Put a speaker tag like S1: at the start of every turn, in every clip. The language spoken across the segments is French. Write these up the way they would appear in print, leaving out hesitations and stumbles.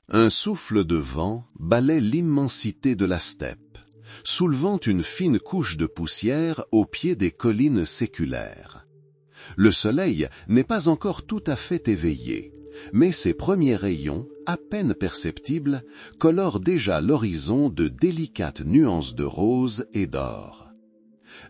S1: Un souffle de vent balaie l'immensité de la steppe, soulevant une fine couche de poussière au pied des collines séculaires. Le soleil n'est pas encore tout à fait éveillé, mais ses premiers rayons, à peine perceptibles, colorent déjà l'horizon de délicates nuances de rose et d'or.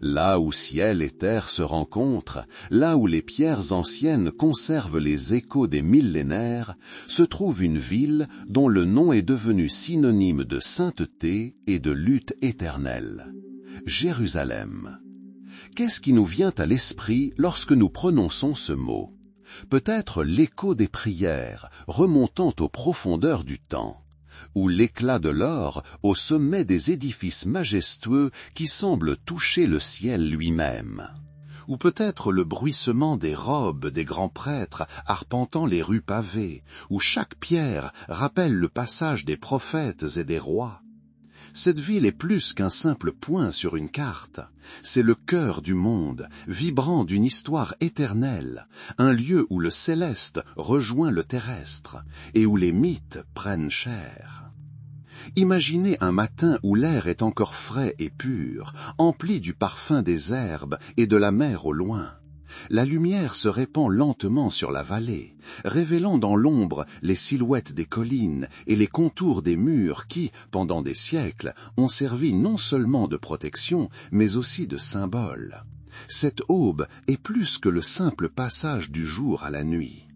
S1: Là où ciel et terre se rencontrent, là où les pierres anciennes conservent les échos des millénaires, se trouve une ville dont le nom est devenu synonyme de sainteté et de lutte éternelle. Jérusalem. Qu'est-ce qui nous vient à l'esprit lorsque nous prononçons ce mot? Peut-être l'écho des prières remontant aux profondeurs du temps, ou l'éclat de l'or au sommet des édifices majestueux qui semblent toucher le ciel lui-même. Ou peut-être le bruissement des robes des grands prêtres arpentant les rues pavées, où chaque pierre rappelle le passage des prophètes et des rois. Cette ville est plus qu'un simple point sur une carte. C'est le cœur du monde, vibrant d'une histoire éternelle, un lieu où le céleste rejoint le terrestre et où les mythes prennent chair. Imaginez un matin où l'air est encore frais et pur, empli du parfum des herbes et de la mer au loin. La lumière se répand lentement sur la vallée, révélant dans l'ombre les silhouettes des collines et les contours des murs qui, pendant des siècles, ont servi non seulement de protection, mais aussi de symbole. Cette aube est plus que le simple passage du jour à la nuit.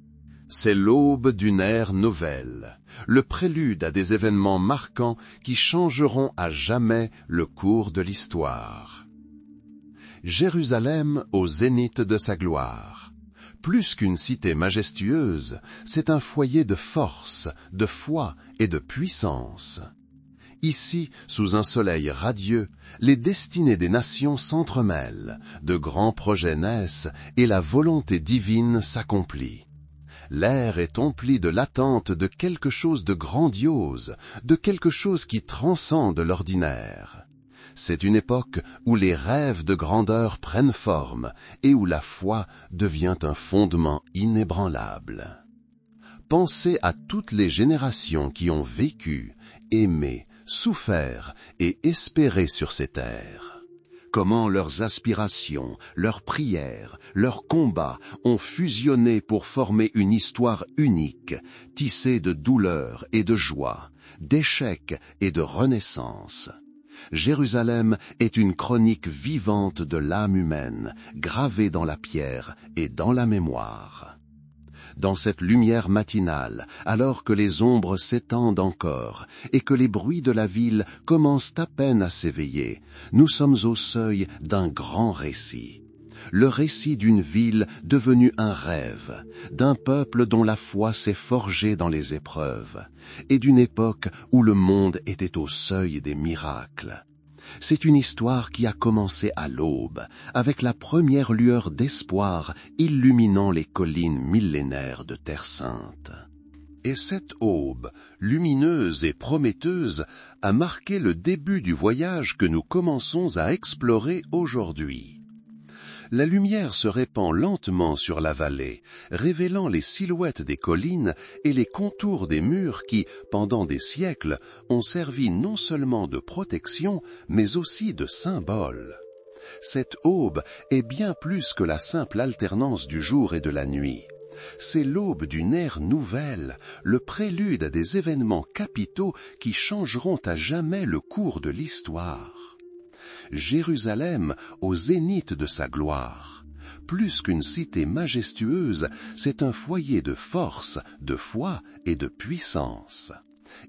S1: C'est l'aube d'une ère nouvelle, le prélude à des événements marquants qui changeront à jamais le cours de l'histoire. Jérusalem au zénith de sa gloire. Plus qu'une cité majestueuse, c'est un foyer de force, de foi et de puissance. Ici, sous un soleil radieux, les destinées des nations s'entremêlent, de grands projets naissent et la volonté divine s'accomplit. L'air est empli de l'attente de quelque chose de grandiose, de quelque chose qui transcende l'ordinaire. C'est une époque où les rêves de grandeur prennent forme et où la foi devient un fondement inébranlable. Pensez à toutes les générations qui ont vécu, aimé, souffert et espéré sur ces terres. Comment leurs aspirations, leurs prières, leurs combats ont fusionné pour former une histoire unique, tissée de douleur et de joie, d'échecs et de renaissance. Jérusalem est une chronique vivante de l'âme humaine, gravée dans la pierre et dans la mémoire. Dans cette lumière matinale, alors que les ombres s'étendent encore et que les bruits de la ville commencent à peine à s'éveiller, nous sommes au seuil d'un grand récit. Le récit d'une ville devenue un rêve, d'un peuple dont la foi s'est forgée dans les épreuves, et d'une époque où le monde était au seuil des miracles. C'est une histoire qui a commencé à l'aube, avec la première lueur d'espoir illuminant les collines millénaires de Terre Sainte. Et cette aube, lumineuse et prometteuse, a marqué le début du voyage que nous commençons à explorer aujourd'hui. La lumière se répand lentement sur la vallée, révélant les silhouettes des collines et les contours des murs qui, pendant des siècles, ont servi non seulement de protection, mais aussi de symbole. Cette aube est bien plus que la simple alternance du jour et de la nuit. C'est l'aube d'une ère nouvelle, le prélude à des événements capitaux qui changeront à jamais le cours de l'histoire. Jérusalem au zénith de sa gloire. Plus qu'une cité majestueuse, c'est un foyer de force, de foi et de puissance.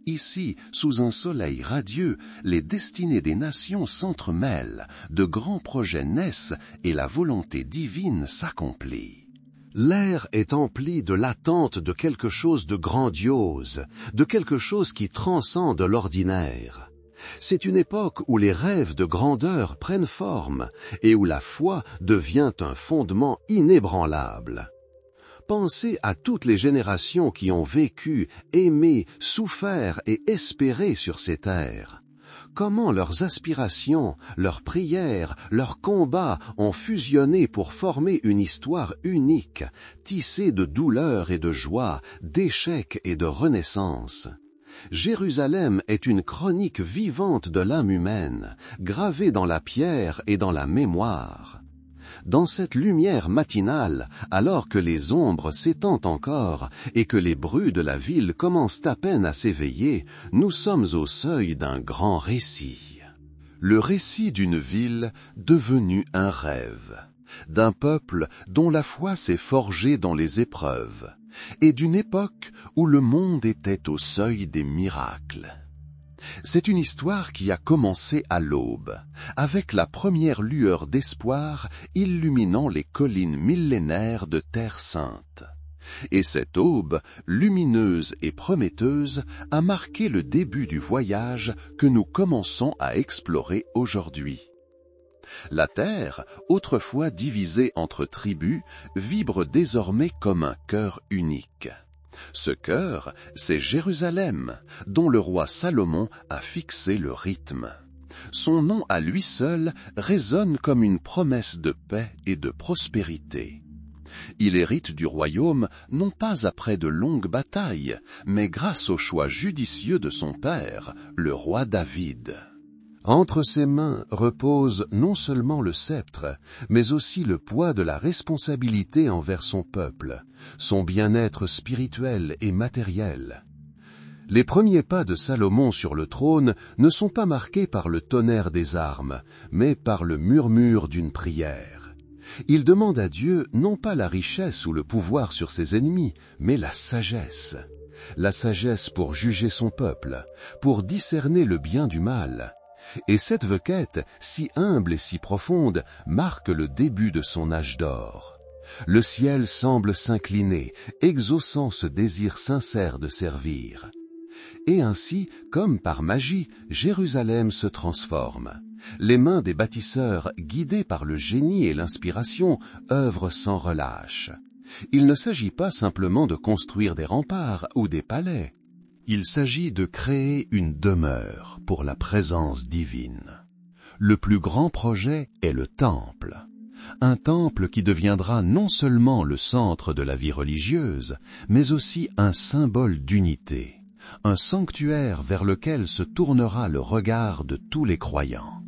S1: Ici, sous un soleil radieux, les destinées des nations s'entremêlent, de grands projets naissent et la volonté divine s'accomplit. L'air est empli de l'attente de quelque chose de grandiose, de quelque chose qui transcende l'ordinaire. C'est une époque où les rêves de grandeur prennent forme et où la foi devient un fondement inébranlable. Pensez à toutes les générations qui ont vécu, aimé, souffert et espéré sur ces terres. Comment leurs aspirations, leurs prières, leurs combats ont fusionné pour former une histoire unique, tissée de douleur et de joie, d'échecs et de renaissance. Jérusalem est une chronique vivante de l'âme humaine, gravée dans la pierre et dans la mémoire. Dans cette lumière matinale, alors que les ombres s'étendent encore et que les bruits de la ville commencent à peine à s'éveiller, nous sommes au seuil d'un grand récit. Le récit d'une ville devenue un rêve, d'un peuple dont la foi s'est forgée dans les épreuves, et d'une époque où le monde était au seuil des miracles. C'est une histoire qui a commencé à l'aube, avec la première lueur d'espoir illuminant les collines millénaires de Terre Sainte. Et cette aube, lumineuse et prometteuse, a marqué le début du voyage que nous commençons à explorer aujourd'hui. La terre, autrefois divisée entre tribus, vibre désormais comme un cœur unique. Ce cœur, c'est Jérusalem, dont le roi Salomon a fixé le rythme. Son nom à lui seul résonne comme une promesse de paix et de prospérité. Il hérite du royaume non pas après de longues batailles, mais grâce au choix judicieux de son père, le roi David. Entre ses mains repose non seulement le sceptre, mais aussi le poids de la responsabilité envers son peuple, son bien-être spirituel et matériel. Les premiers pas de Salomon sur le trône ne sont pas marqués par le tonnerre des armes, mais par le murmure d'une prière. Il demande à Dieu non pas la richesse ou le pouvoir sur ses ennemis, mais la sagesse. La sagesse pour juger son peuple, pour discerner le bien du mal. Et cette requête, si humble et si profonde, marque le début de son âge d'or. Le ciel semble s'incliner, exaucant ce désir sincère de servir. Et ainsi, comme par magie, Jérusalem se transforme. Les mains des bâtisseurs, guidés par le génie et l'inspiration, œuvrent sans relâche. Il ne s'agit pas simplement de construire des remparts ou des palais. Il s'agit de créer une demeure pour la présence divine. Le plus grand projet est le temple. Un temple qui deviendra non seulement le centre de la vie religieuse, mais aussi un symbole d'unité, un sanctuaire vers lequel se tournera le regard de tous les croyants.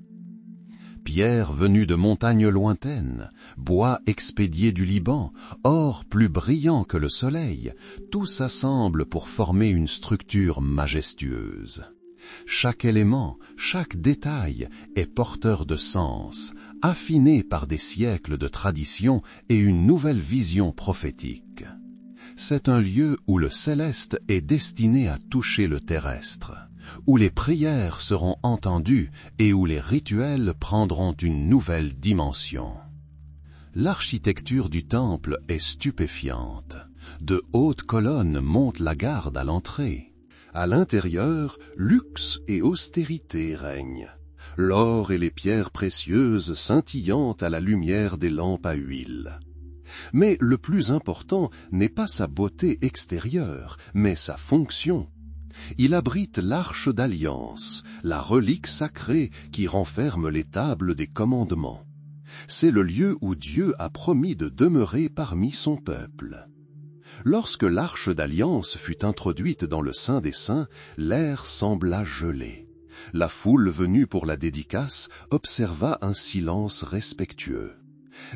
S1: Pierre venu de montagnes lointaines, bois expédié du Liban, or plus brillant que le soleil, tout s'assemble pour former une structure majestueuse. Chaque élément, chaque détail est porteur de sens, affiné par des siècles de tradition et une nouvelle vision prophétique. C'est un lieu où le céleste est destiné à toucher le terrestre, où les prières seront entendues et où les rituels prendront une nouvelle dimension. L'architecture du temple est stupéfiante. De hautes colonnes montent la garde à l'entrée. À l'intérieur, luxe et austérité règnent. L'or et les pierres précieuses scintillant à la lumière des lampes à huile. Mais le plus important n'est pas sa beauté extérieure, mais sa fonction. Il abrite l'arche d'alliance, la relique sacrée qui renferme les tables des commandements. C'est le lieu où Dieu a promis de demeurer parmi son peuple. Lorsque l'arche d'alliance fut introduite dans le Saint des Saints, l'air sembla gelé. La foule venue pour la dédicace observa un silence respectueux.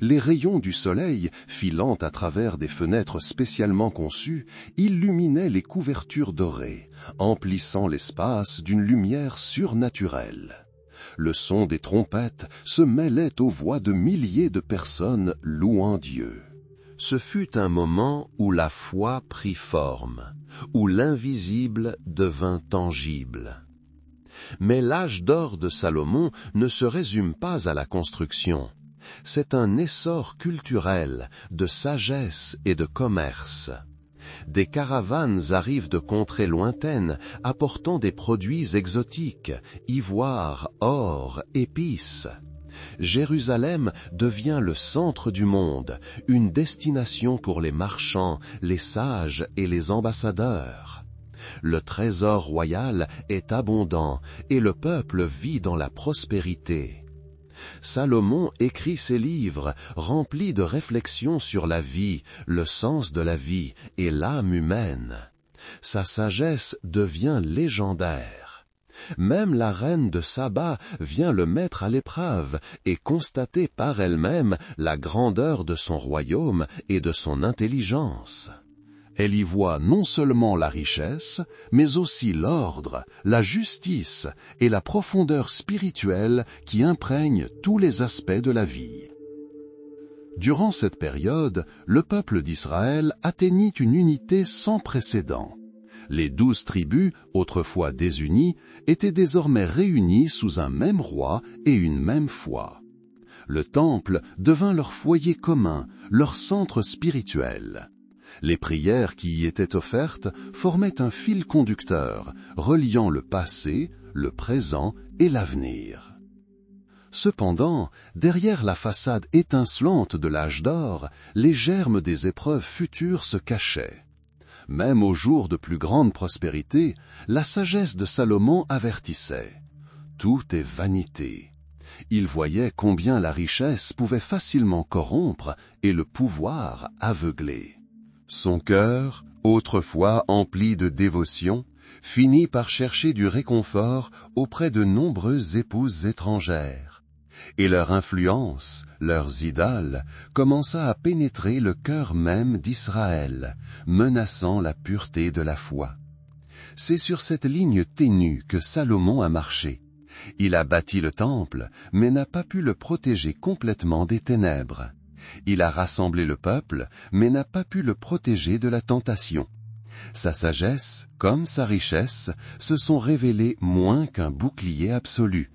S1: Les rayons du soleil, filant à travers des fenêtres spécialement conçues, illuminaient les couvertures dorées, emplissant l'espace d'une lumière surnaturelle. Le son des trompettes se mêlait aux voix de milliers de personnes louant Dieu. Ce fut un moment où la foi prit forme, où l'invisible devint tangible. Mais l'âge d'or de Salomon ne se résume pas à la construction. C'est un essor culturel, de sagesse et de commerce. Des caravanes arrivent de contrées lointaines, apportant des produits exotiques, ivoire, or, épices. Jérusalem devient le centre du monde, une destination pour les marchands, les sages et les ambassadeurs. Le trésor royal est abondant et le peuple vit dans la prospérité. Salomon écrit ses livres remplis de réflexions sur la vie, le sens de la vie et l'âme humaine. Sa sagesse devient légendaire. Même la reine de Saba vient le mettre à l'épreuve et constater par elle-même la grandeur de son royaume et de son intelligence. Elle y voit non seulement la richesse, mais aussi l'ordre, la justice et la profondeur spirituelle qui imprègnent tous les aspects de la vie. Durant cette période, le peuple d'Israël atteignit une unité sans précédent. Les 12 tribus, autrefois désunies, étaient désormais réunies sous un même roi et une même foi. Le temple devint leur foyer commun, leur centre spirituel. Les prières qui y étaient offertes formaient un fil conducteur, reliant le passé, le présent et l'avenir. Cependant, derrière la façade étincelante de l'âge d'or, les germes des épreuves futures se cachaient. Même au jour de plus grande prospérité, la sagesse de Salomon avertissait. Tout est vanité. Il voyait combien la richesse pouvait facilement corrompre et le pouvoir aveugler. Son cœur, autrefois empli de dévotion, finit par chercher du réconfort auprès de nombreuses épouses étrangères. Et leur influence, leurs idoles, commença à pénétrer le cœur même d'Israël, menaçant la pureté de la foi. C'est sur cette ligne ténue que Salomon a marché. Il a bâti le temple, mais n'a pas pu le protéger complètement des ténèbres. Il a rassemblé le peuple, mais n'a pas pu le protéger de la tentation. Sa sagesse, comme sa richesse, se sont révélées moins qu'un bouclier absolu.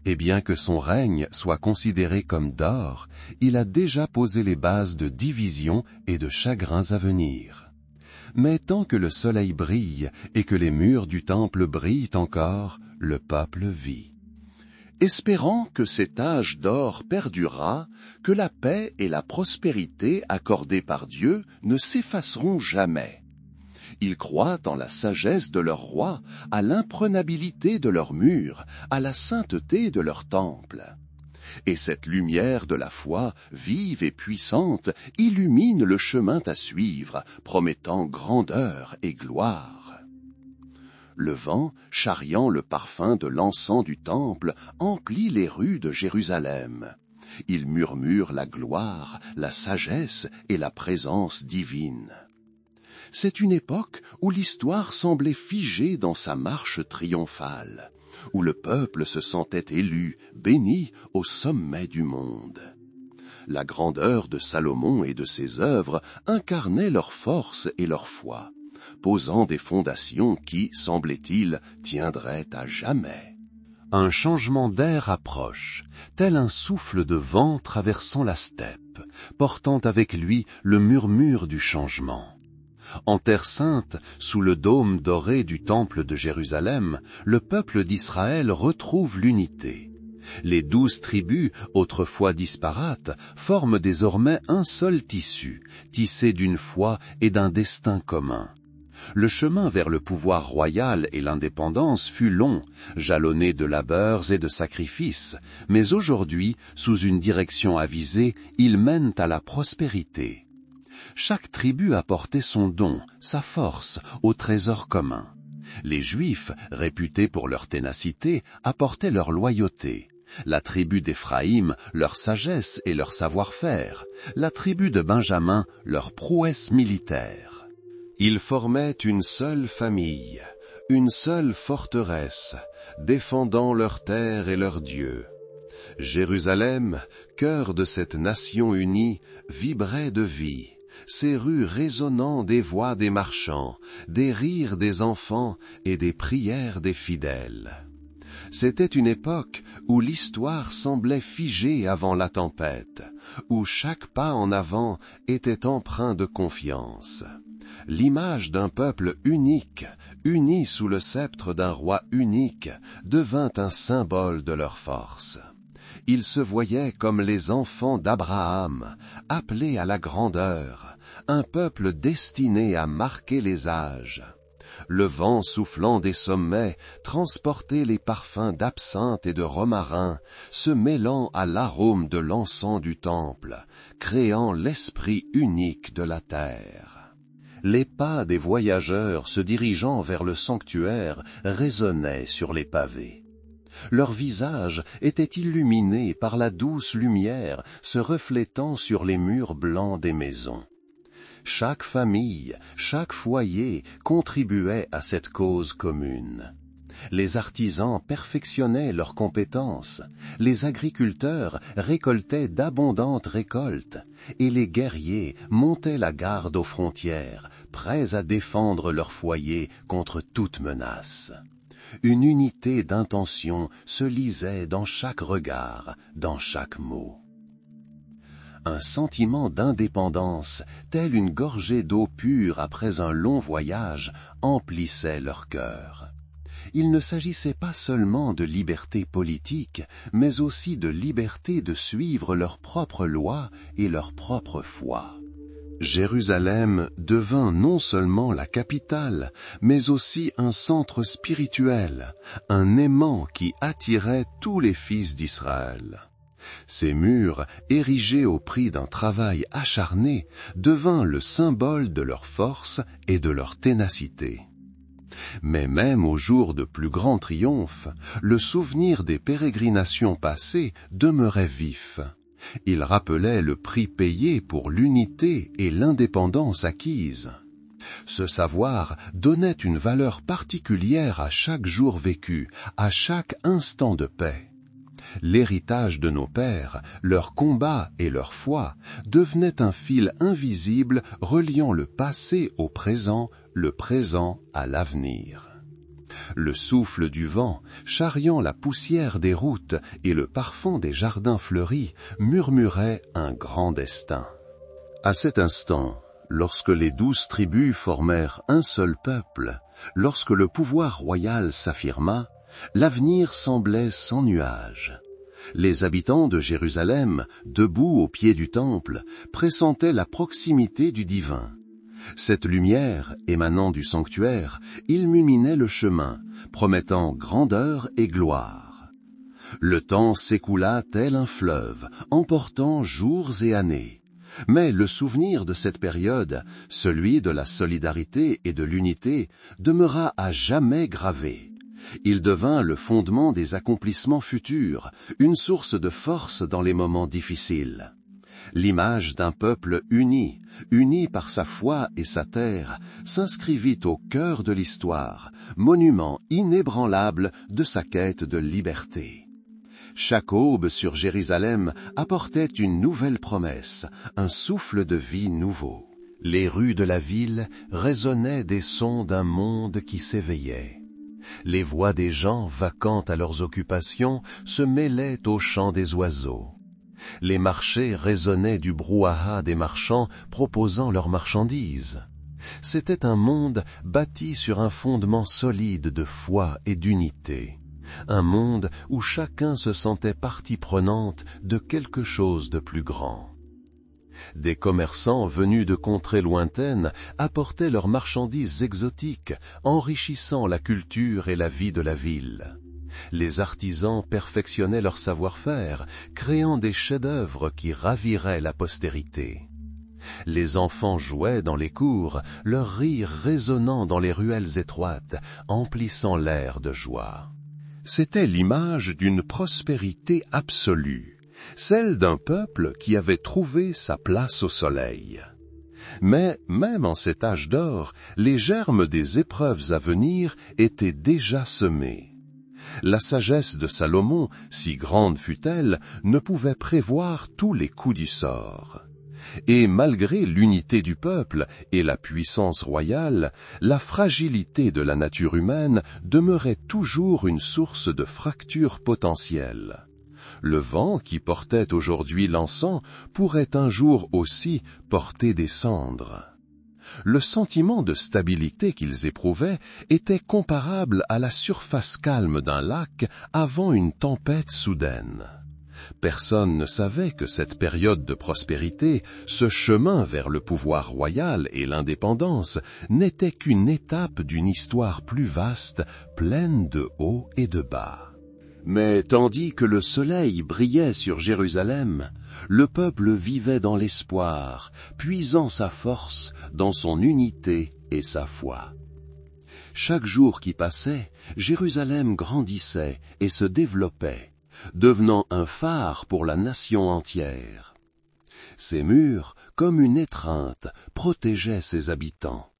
S1: Et bien que son règne soit considéré comme d'or, il a déjà posé les bases de divisions et de chagrins à venir. Mais tant que le soleil brille et que les murs du temple brillent encore, le peuple vit. Espérant que cet âge d'or perdurera, que la paix et la prospérité accordées par Dieu ne s'effaceront jamais. Ils croient en la sagesse de leur roi, à l'imprenabilité de leurs murs, à la sainteté de leur temple. Et cette lumière de la foi, vive et puissante, illumine le chemin à suivre, promettant grandeur et gloire. Le vent, charriant le parfum de l'encens du temple, emplit les rues de Jérusalem. Il murmure la gloire, la sagesse et la présence divine. C'est une époque où l'histoire semblait figée dans sa marche triomphale, où le peuple se sentait élu, béni au sommet du monde. La grandeur de Salomon et de ses œuvres incarnait leur force et leur foi, posant des fondations qui, semblait-il, tiendraient à jamais. Un changement d'air approche, tel un souffle de vent traversant la steppe, portant avec lui le murmure du changement. En Terre Sainte, sous le dôme doré du temple de Jérusalem, le peuple d'Israël retrouve l'unité. Les 12 tribus, autrefois disparates, forment désormais un seul tissu, tissé d'une foi et d'un destin commun. Le chemin vers le pouvoir royal et l'indépendance fut long, jalonné de labeurs et de sacrifices, mais aujourd'hui, sous une direction avisée, il mène à la prospérité. Chaque tribu apportait son don, sa force, au trésor commun. Les Juifs, réputés pour leur ténacité, apportaient leur loyauté. La tribu d'Éphraïm, leur sagesse et leur savoir-faire. La tribu de Benjamin, leur prouesse militaire. Ils formaient une seule famille, une seule forteresse, défendant leur terre et leur Dieu. Jérusalem, cœur de cette nation unie, vibrait de vie. Ses rues résonnant des voix des marchands, des rires des enfants et des prières des fidèles. C'était une époque où l'histoire semblait figée avant la tempête, où chaque pas en avant était empreint de confiance. L'image d'un peuple unique, uni sous le sceptre d'un roi unique, devint un symbole de leur force. Ils se voyaient comme les enfants d'Abraham, appelés à la grandeur, un peuple destiné à marquer les âges. Le vent soufflant des sommets transportait les parfums d'absinthe et de romarin, se mêlant à l'arôme de l'encens du temple, créant l'esprit unique de la terre. Les pas des voyageurs se dirigeant vers le sanctuaire résonnaient sur les pavés. Leurs visages étaient illuminés par la douce lumière se reflétant sur les murs blancs des maisons. Chaque famille, chaque foyer contribuait à cette cause commune. Les artisans perfectionnaient leurs compétences, les agriculteurs récoltaient d'abondantes récoltes, et les guerriers montaient la garde aux frontières, prêts à défendre leur foyer contre toute menace. Une unité d'intention se lisait dans chaque regard, dans chaque mot. Un sentiment d'indépendance, tel une gorgée d'eau pure après un long voyage, emplissait leur cœur. Il ne s'agissait pas seulement de liberté politique, mais aussi de liberté de suivre leurs propres lois et leur propre foi. Jérusalem devint non seulement la capitale, mais aussi un centre spirituel, un aimant qui attirait tous les fils d'Israël. Ces murs, érigés au prix d'un travail acharné, devinrent le symbole de leur force et de leur ténacité. Mais même au jour de plus grands triomphes, le souvenir des pérégrinations passées demeurait vif. Il rappelait le prix payé pour l'unité et l'indépendance acquises. Ce savoir donnait une valeur particulière à chaque jour vécu, à chaque instant de paix. L'héritage de nos pères, leur combat et leur foi devenaient un fil invisible reliant le passé au présent, le présent à l'avenir. Le souffle du vent, charriant la poussière des routes et le parfum des jardins fleuris, murmurait un grand destin. À cet instant, lorsque les 12 tribus formèrent un seul peuple, lorsque le pouvoir royal s'affirma, l'avenir semblait sans nuage. Les habitants de Jérusalem, debout au pied du temple, pressentaient la proximité du divin. Cette lumière, émanant du sanctuaire, illuminait le chemin, promettant grandeur et gloire. Le temps s'écoula tel un fleuve, emportant jours et années. Mais le souvenir de cette période, celui de la solidarité et de l'unité, demeura à jamais gravé. Il devint le fondement des accomplissements futurs, une source de force dans les moments difficiles. L'image d'un peuple uni, uni par sa foi et sa terre, s'inscrivit au cœur de l'histoire, monument inébranlable de sa quête de liberté. Chaque aube sur Jérusalem apportait une nouvelle promesse, un souffle de vie nouveau. Les rues de la ville résonnaient des sons d'un monde qui s'éveillait. Les voix des gens vacants à leurs occupations se mêlaient aux chants des oiseaux. Les marchés résonnaient du brouhaha des marchands proposant leurs marchandises. C'était un monde bâti sur un fondement solide de foi et d'unité. Un monde où chacun se sentait partie prenante de quelque chose de plus grand. Des commerçants venus de contrées lointaines apportaient leurs marchandises exotiques, enrichissant la culture et la vie de la ville. Les artisans perfectionnaient leur savoir-faire, créant des chefs-d'œuvre qui raviraient la postérité. Les enfants jouaient dans les cours, leur rire résonnant dans les ruelles étroites, emplissant l'air de joie. C'était l'image d'une prospérité absolue, celle d'un peuple qui avait trouvé sa place au soleil. Mais même en cet âge d'or, les germes des épreuves à venir étaient déjà semés. La sagesse de Salomon, si grande fut-elle, ne pouvait prévoir tous les coups du sort. Et malgré l'unité du peuple et la puissance royale, la fragilité de la nature humaine demeurait toujours une source de fractures potentielles. Le vent qui portait aujourd'hui l'encens pourrait un jour aussi porter des cendres. Le sentiment de stabilité qu'ils éprouvaient était comparable à la surface calme d'un lac avant une tempête soudaine. Personne ne savait que cette période de prospérité, ce chemin vers le pouvoir royal et l'indépendance, n'était qu'une étape d'une histoire plus vaste, pleine de hauts et de bas. Mais tandis que le soleil brillait sur Jérusalem, le peuple vivait dans l'espoir, puisant sa force dans son unité et sa foi. Chaque jour qui passait, Jérusalem grandissait et se développait, devenant un phare pour la nation entière. Ses murs, comme une étreinte, protégeaient ses habitants.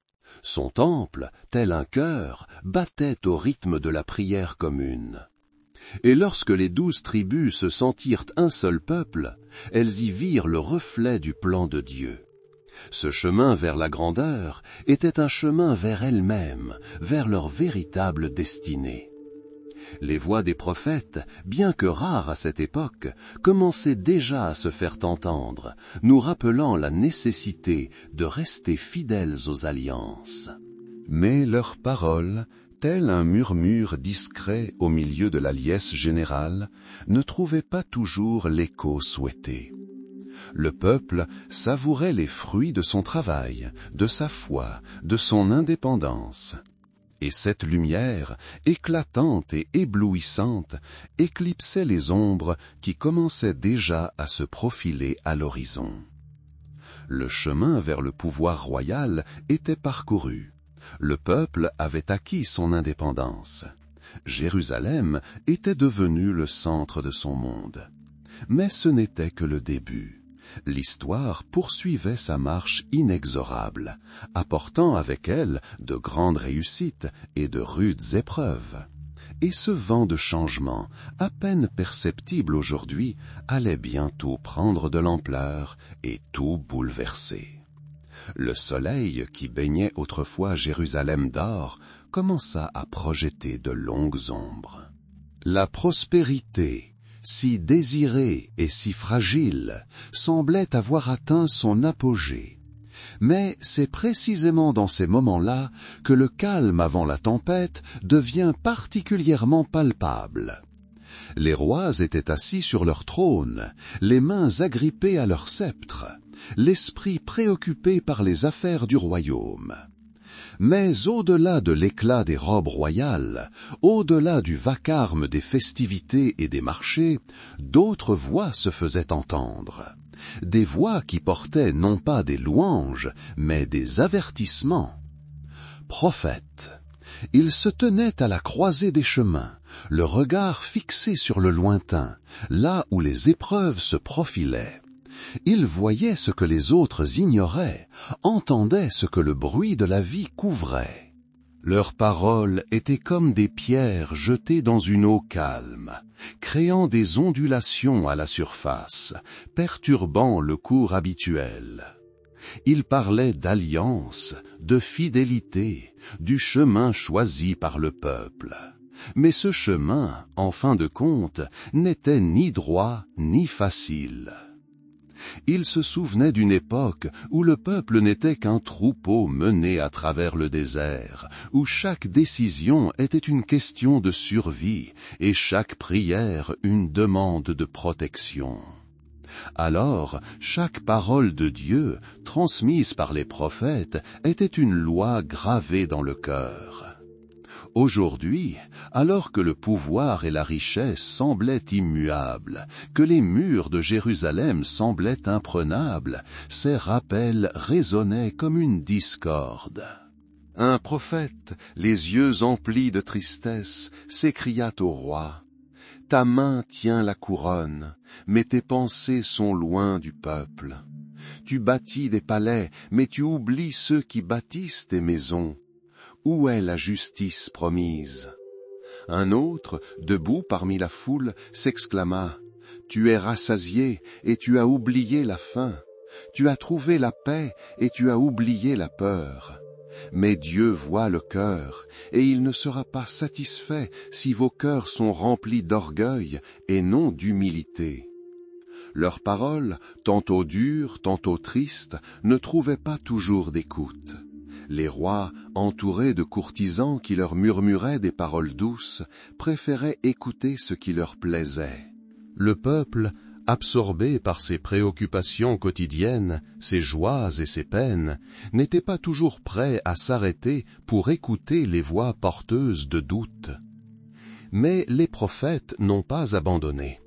S1: Son temple, tel un chœur, battait au rythme de la prière commune. Et lorsque les 12 tribus se sentirent un seul peuple, elles y virent le reflet du plan de Dieu. Ce chemin vers la grandeur était un chemin vers elles-mêmes, vers leur véritable destinée. Les voix des prophètes, bien que rares à cette époque, commençaient déjà à se faire entendre, nous rappelant la nécessité de rester fidèles aux alliances. Mais leurs paroles, tel un murmure discret au milieu de la liesse générale, ne trouvaient pas toujours l'écho souhaité. Le peuple savourait les fruits de son travail, de sa foi, de son indépendance. Et cette lumière, éclatante et éblouissante, éclipsait les ombres qui commençaient déjà à se profiler à l'horizon. Le chemin vers le pouvoir royal était parcouru. Le peuple avait acquis son indépendance. Jérusalem était devenue le centre de son monde. Mais ce n'était que le début. L'histoire poursuivait sa marche inexorable, apportant avec elle de grandes réussites et de rudes épreuves. Et ce vent de changement, à peine perceptible aujourd'hui, allait bientôt prendre de l'ampleur et tout bouleverser. Le soleil qui baignait autrefois Jérusalem d'or commença à projeter de longues ombres. La prospérité, si désirée et si fragile, semblait avoir atteint son apogée. Mais c'est précisément dans ces moments-là que le calme avant la tempête devient particulièrement palpable. Les rois étaient assis sur leur trône, les mains agrippées à leur sceptre, l'esprit préoccupé par les affaires du royaume. Mais au-delà de l'éclat des robes royales, au-delà du vacarme des festivités et des marchés, d'autres voix se faisaient entendre. Des voix qui portaient non pas des louanges, mais des avertissements. Prophètes. Ils se tenaient à la croisée des chemins, le regard fixé sur le lointain, là où les épreuves se profilaient. Ils voyaient ce que les autres ignoraient, entendaient ce que le bruit de la vie couvrait. Leurs paroles étaient comme des pierres jetées dans une eau calme, créant des ondulations à la surface, perturbant le cours habituel. Ils parlaient d'alliance, de fidélité, du chemin choisi par le peuple. Mais ce chemin, en fin de compte, n'était ni droit ni facile. Il se souvenait d'une époque où le peuple n'était qu'un troupeau mené à travers le désert, où chaque décision était une question de survie et chaque prière une demande de protection. Alors, chaque parole de Dieu, transmise par les prophètes, était une loi gravée dans le cœur. Aujourd'hui, alors que le pouvoir et la richesse semblaient immuables, que les murs de Jérusalem semblaient imprenables, ces rappels résonnaient comme une discorde. Un prophète, les yeux emplis de tristesse, s'écria au roi, « Ta main tient la couronne, mais tes pensées sont loin du peuple. Tu bâtis des palais, mais tu oublies ceux qui bâtissent tes maisons. Où est la justice promise ?» Un autre, debout parmi la foule, s'exclama, « Tu es rassasié et tu as oublié la faim. Tu as trouvé la paix et tu as oublié la peur. Mais Dieu voit le cœur, et il ne sera pas satisfait si vos cœurs sont remplis d'orgueil et non d'humilité. » Leurs paroles, tantôt dures, tantôt tristes, ne trouvaient pas toujours d'écoute. Les rois, entourés de courtisans qui leur murmuraient des paroles douces, préféraient écouter ce qui leur plaisait. Le peuple, absorbé par ses préoccupations quotidiennes, ses joies et ses peines, n'était pas toujours prêt à s'arrêter pour écouter les voix porteuses de doute. Mais les prophètes n'ont pas abandonné.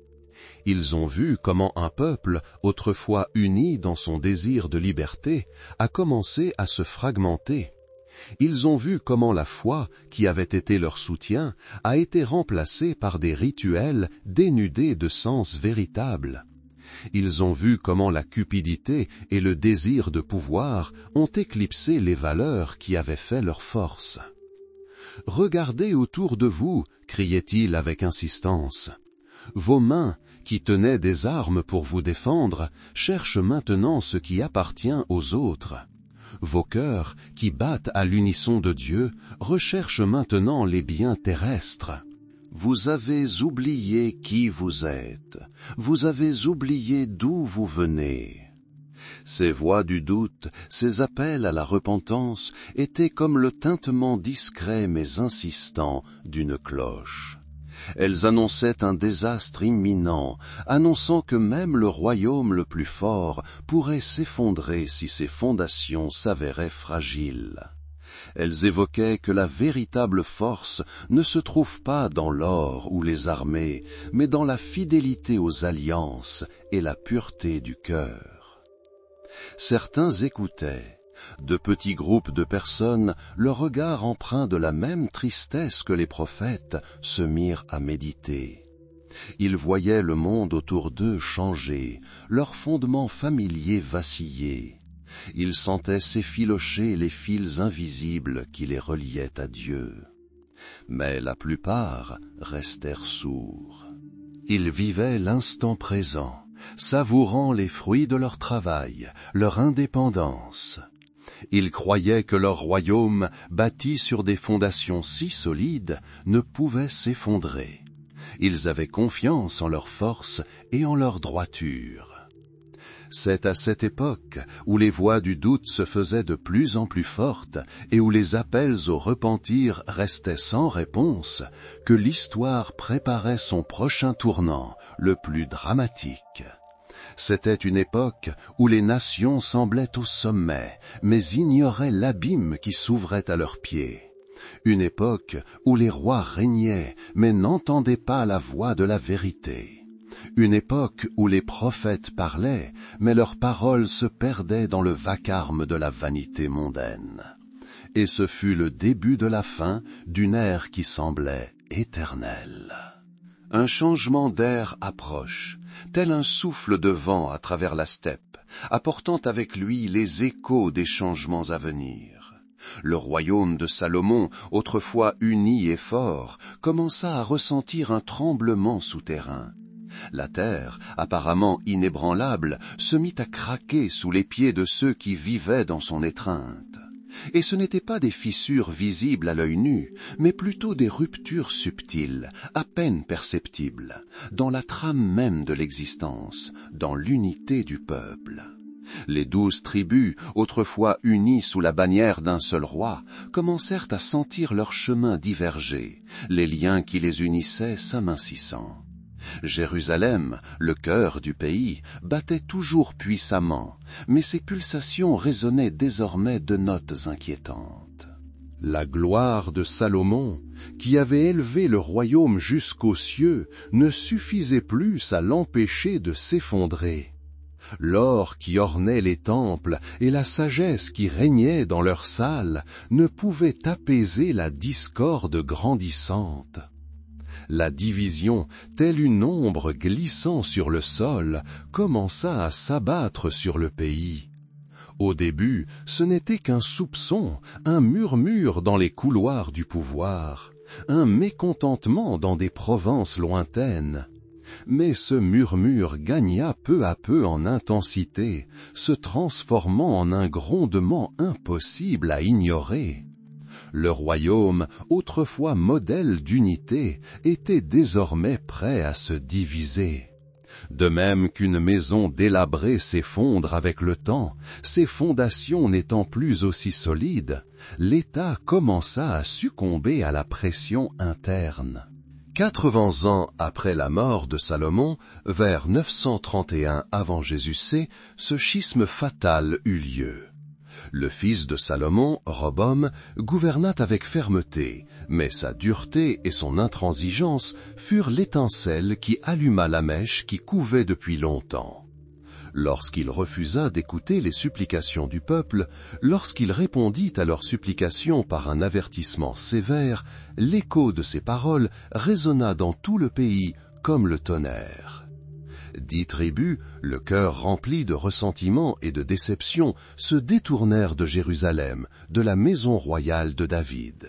S1: Ils ont vu comment un peuple, autrefois uni dans son désir de liberté, a commencé à se fragmenter. Ils ont vu comment la foi, qui avait été leur soutien, a été remplacée par des rituels dénudés de sens véritable. Ils ont vu comment la cupidité et le désir de pouvoir ont éclipsé les valeurs qui avaient fait leur force. « Regardez autour de vous » criait-il avec insistance. « Vos mains, qui tenaient des armes pour vous défendre, cherchent maintenant ce qui appartient aux autres. Vos cœurs, qui battent à l'unisson de Dieu, recherchent maintenant les biens terrestres. Vous avez oublié qui vous êtes, vous avez oublié d'où vous venez. » Ces voix du doute, ces appels à la repentance étaient comme le tintement discret mais insistant d'une cloche. Elles annonçaient un désastre imminent, annonçant que même le royaume le plus fort pourrait s'effondrer si ses fondations s'avéraient fragiles. Elles évoquaient que la véritable force ne se trouve pas dans l'or ou les armées, mais dans la fidélité aux alliances et la pureté du cœur. Certains écoutaient. De petits groupes de personnes, le regard empreint de la même tristesse que les prophètes, se mirent à méditer. Ils voyaient le monde autour d'eux changer, leurs fondements familiers vaciller. Ils sentaient s'effilocher les fils invisibles qui les reliaient à Dieu. Mais la plupart restèrent sourds. Ils vivaient l'instant présent, savourant les fruits de leur travail, leur indépendance. Ils croyaient que leur royaume, bâti sur des fondations si solides, ne pouvait s'effondrer. Ils avaient confiance en leur force et en leur droiture. C'est à cette époque où les voix du doute se faisaient de plus en plus fortes et où les appels au repentir restaient sans réponse que l'histoire préparait son prochain tournant, le plus dramatique. C'était une époque où les nations semblaient au sommet, mais ignoraient l'abîme qui s'ouvrait à leurs pieds. Une époque où les rois régnaient, mais n'entendaient pas la voix de la vérité. Une époque où les prophètes parlaient, mais leurs paroles se perdaient dans le vacarme de la vanité mondaine. Et ce fut le début de la fin d'une ère qui semblait éternelle. Un changement d'air approche, tel un souffle de vent à travers la steppe, apportant avec lui les échos des changements à venir. Le royaume de Salomon, autrefois uni et fort, commença à ressentir un tremblement souterrain. La terre, apparemment inébranlable, se mit à craquer sous les pieds de ceux qui vivaient dans son étreinte. Et ce n'étaient pas des fissures visibles à l'œil nu, mais plutôt des ruptures subtiles, à peine perceptibles, dans la trame même de l'existence, dans l'unité du peuple. Les 12 tribus, autrefois unies sous la bannière d'un seul roi, commencèrent à sentir leur chemin diverger, les liens qui les unissaient s'amincissant. Jérusalem, le cœur du pays, battait toujours puissamment, mais ses pulsations résonnaient désormais de notes inquiétantes. La gloire de Salomon, qui avait élevé le royaume jusqu'aux cieux, ne suffisait plus à l'empêcher de s'effondrer. L'or qui ornait les temples et la sagesse qui régnait dans leurs salles ne pouvaient apaiser la discorde grandissante. La division, telle une ombre glissant sur le sol, commença à s'abattre sur le pays. Au début, ce n'était qu'un soupçon, un murmure dans les couloirs du pouvoir, un mécontentement dans des provinces lointaines. Mais ce murmure gagna peu à peu en intensité, se transformant en un grondement impossible à ignorer. Le royaume, autrefois modèle d'unité, était désormais prêt à se diviser. De même qu'une maison délabrée s'effondre avec le temps, ses fondations n'étant plus aussi solides, l'État commença à succomber à la pression interne. 80 ans après la mort de Salomon, vers 931 avant Jésus-C, ce schisme fatal eut lieu. Le fils de Salomon, Roboam, gouverna avec fermeté, mais sa dureté et son intransigeance furent l'étincelle qui alluma la mèche qui couvait depuis longtemps. Lorsqu'il refusa d'écouter les supplications du peuple, lorsqu'il répondit à leurs supplications par un avertissement sévère, l'écho de ses paroles résonna dans tout le pays comme le tonnerre. 10 tribus, le cœur rempli de ressentiment et de déception, se détournèrent de Jérusalem, de la maison royale de David.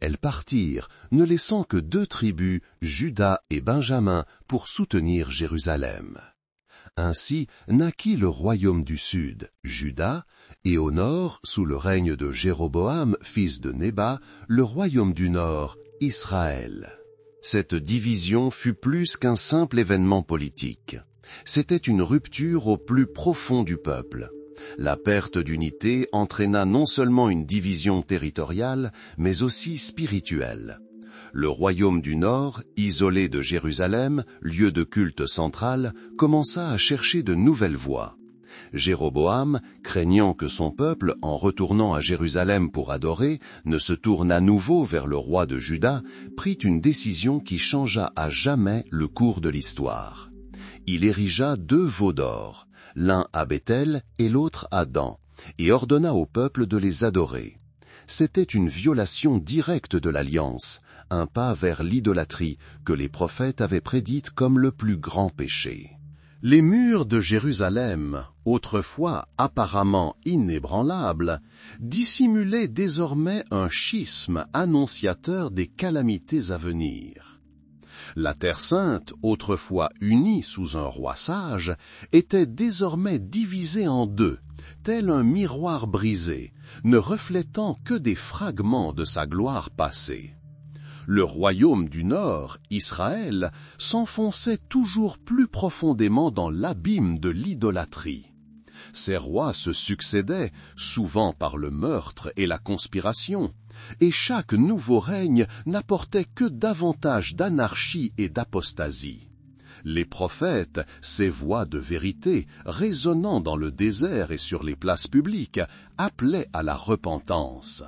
S1: Elles partirent, ne laissant que 2 tribus, Juda et Benjamin, pour soutenir Jérusalem. Ainsi naquit le royaume du sud, Juda, et au nord, sous le règne de Jéroboam, fils de Nébat, le royaume du nord, Israël. Cette division fut plus qu'un simple événement politique. C'était une rupture au plus profond du peuple. La perte d'unité entraîna non seulement une division territoriale, mais aussi spirituelle. Le royaume du Nord, isolé de Jérusalem, lieu de culte central, commença à chercher de nouvelles voies. Jéroboam, craignant que son peuple, en retournant à Jérusalem pour adorer, ne se tourne à nouveau vers le roi de Juda, prit une décision qui changea à jamais le cours de l'histoire. Il érigea 2 veaux d'or, l'un à Béthel et l'autre à Dan, et ordonna au peuple de les adorer. C'était une violation directe de l'alliance, un pas vers l'idolâtrie que les prophètes avaient prédite comme le plus grand péché. Les murs de Jérusalem, autrefois apparemment inébranlables, dissimulaient désormais un schisme annonciateur des calamités à venir. La Terre sainte, autrefois unie sous un roi sage, était désormais divisée en 2, tel un miroir brisé, ne reflétant que des fragments de sa gloire passée. Le royaume du Nord, Israël, s'enfonçait toujours plus profondément dans l'abîme de l'idolâtrie. Ces rois se succédaient, souvent par le meurtre et la conspiration, et chaque nouveau règne n'apportait que davantage d'anarchie et d'apostasie. Les prophètes, ces voix de vérité, résonnant dans le désert et sur les places publiques, appelaient à la repentance.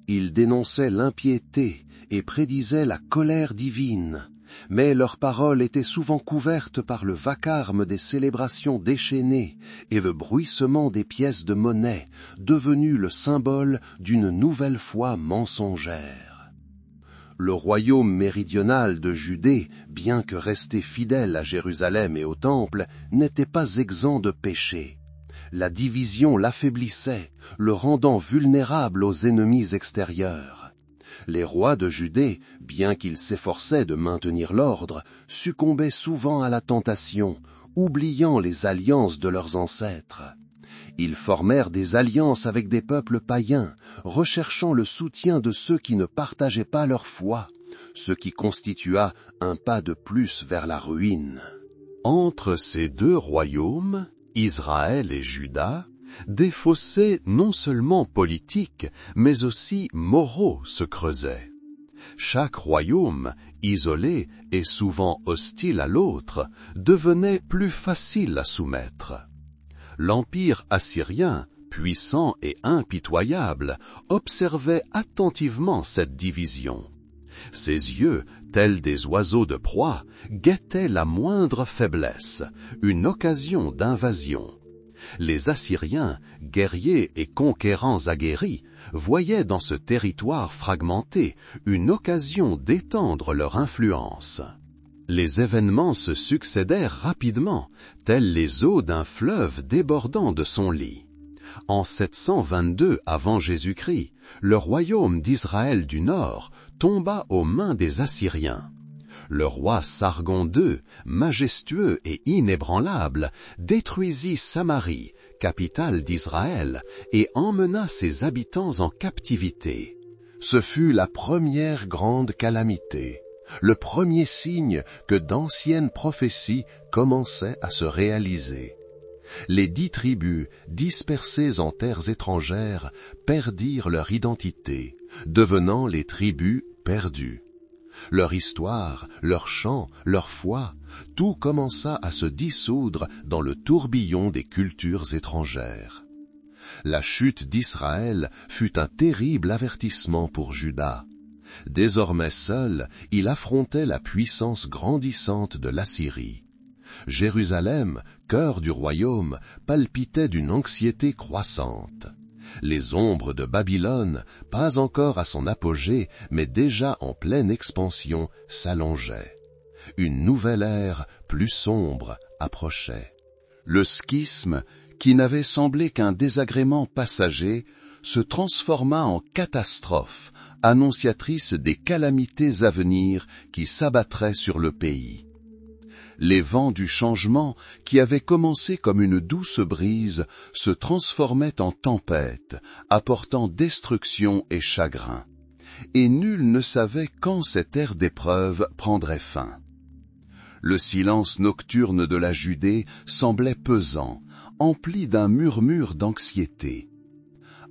S1: Ils dénonçaient l'impiété et prédisaient la colère divine, mais leurs paroles étaient souvent couvertes par le vacarme des célébrations déchaînées et le bruissement des pièces de monnaie, devenues le symbole d'une nouvelle foi mensongère. Le royaume méridional de Judée, bien que resté fidèle à Jérusalem et au Temple, n'était pas exempt de péché. La division l'affaiblissait, le rendant vulnérable aux ennemis extérieurs. Les rois de Judée, bien qu'ils s'efforçaient de maintenir l'ordre, succombaient souvent à la tentation, oubliant les alliances de leurs ancêtres. Ils formèrent des alliances avec des peuples païens, recherchant le soutien de ceux qui ne partageaient pas leur foi, ce qui constitua un pas de plus vers la ruine. Entre ces 2 royaumes, Israël et Juda, des fossés non seulement politiques, mais aussi moraux se creusaient. Chaque royaume, isolé et souvent hostile à l'autre, devenait plus facile à soumettre. L'empire assyrien, puissant et impitoyable, observait attentivement cette division. Ses yeux, tels des oiseaux de proie, guettaient la moindre faiblesse, une occasion d'invasion. Les Assyriens, guerriers et conquérants aguerris, voyaient dans ce territoire fragmenté une occasion d'étendre leur influence. Les événements se succédèrent rapidement, tels les eaux d'un fleuve débordant de son lit. En 722 avant Jésus-Christ, le royaume d'Israël du Nord tomba aux mains des Assyriens. Le roi Sargon II, majestueux et inébranlable, détruisit Samarie, capitale d'Israël, et emmena ses habitants en captivité. Ce fut la première grande calamité, le premier signe que d'anciennes prophéties commençaient à se réaliser. Les 10 tribus, dispersées en terres étrangères, perdirent leur identité, devenant les tribus perdues. Leur histoire, leur chant, leur foi, tout commença à se dissoudre dans le tourbillon des cultures étrangères. La chute d'Israël fut un terrible avertissement pour Juda. Désormais seul, il affrontait la puissance grandissante de l'Assyrie. Jérusalem, cœur du royaume, palpitait d'une anxiété croissante. Les ombres de Babylone, pas encore à son apogée, mais déjà en pleine expansion, s'allongeaient. Une nouvelle ère, plus sombre, approchait. Le schisme, qui n'avait semblé qu'un désagrément passager, se transforma en catastrophe, annonciatrice des calamités à venir qui s'abattraient sur le pays. Les vents du changement, qui avaient commencé comme une douce brise, se transformaient en tempête, apportant destruction et chagrin. Et nul ne savait quand cette ère d'épreuve prendrait fin. Le silence nocturne de la Judée semblait pesant, empli d'un murmure d'anxiété.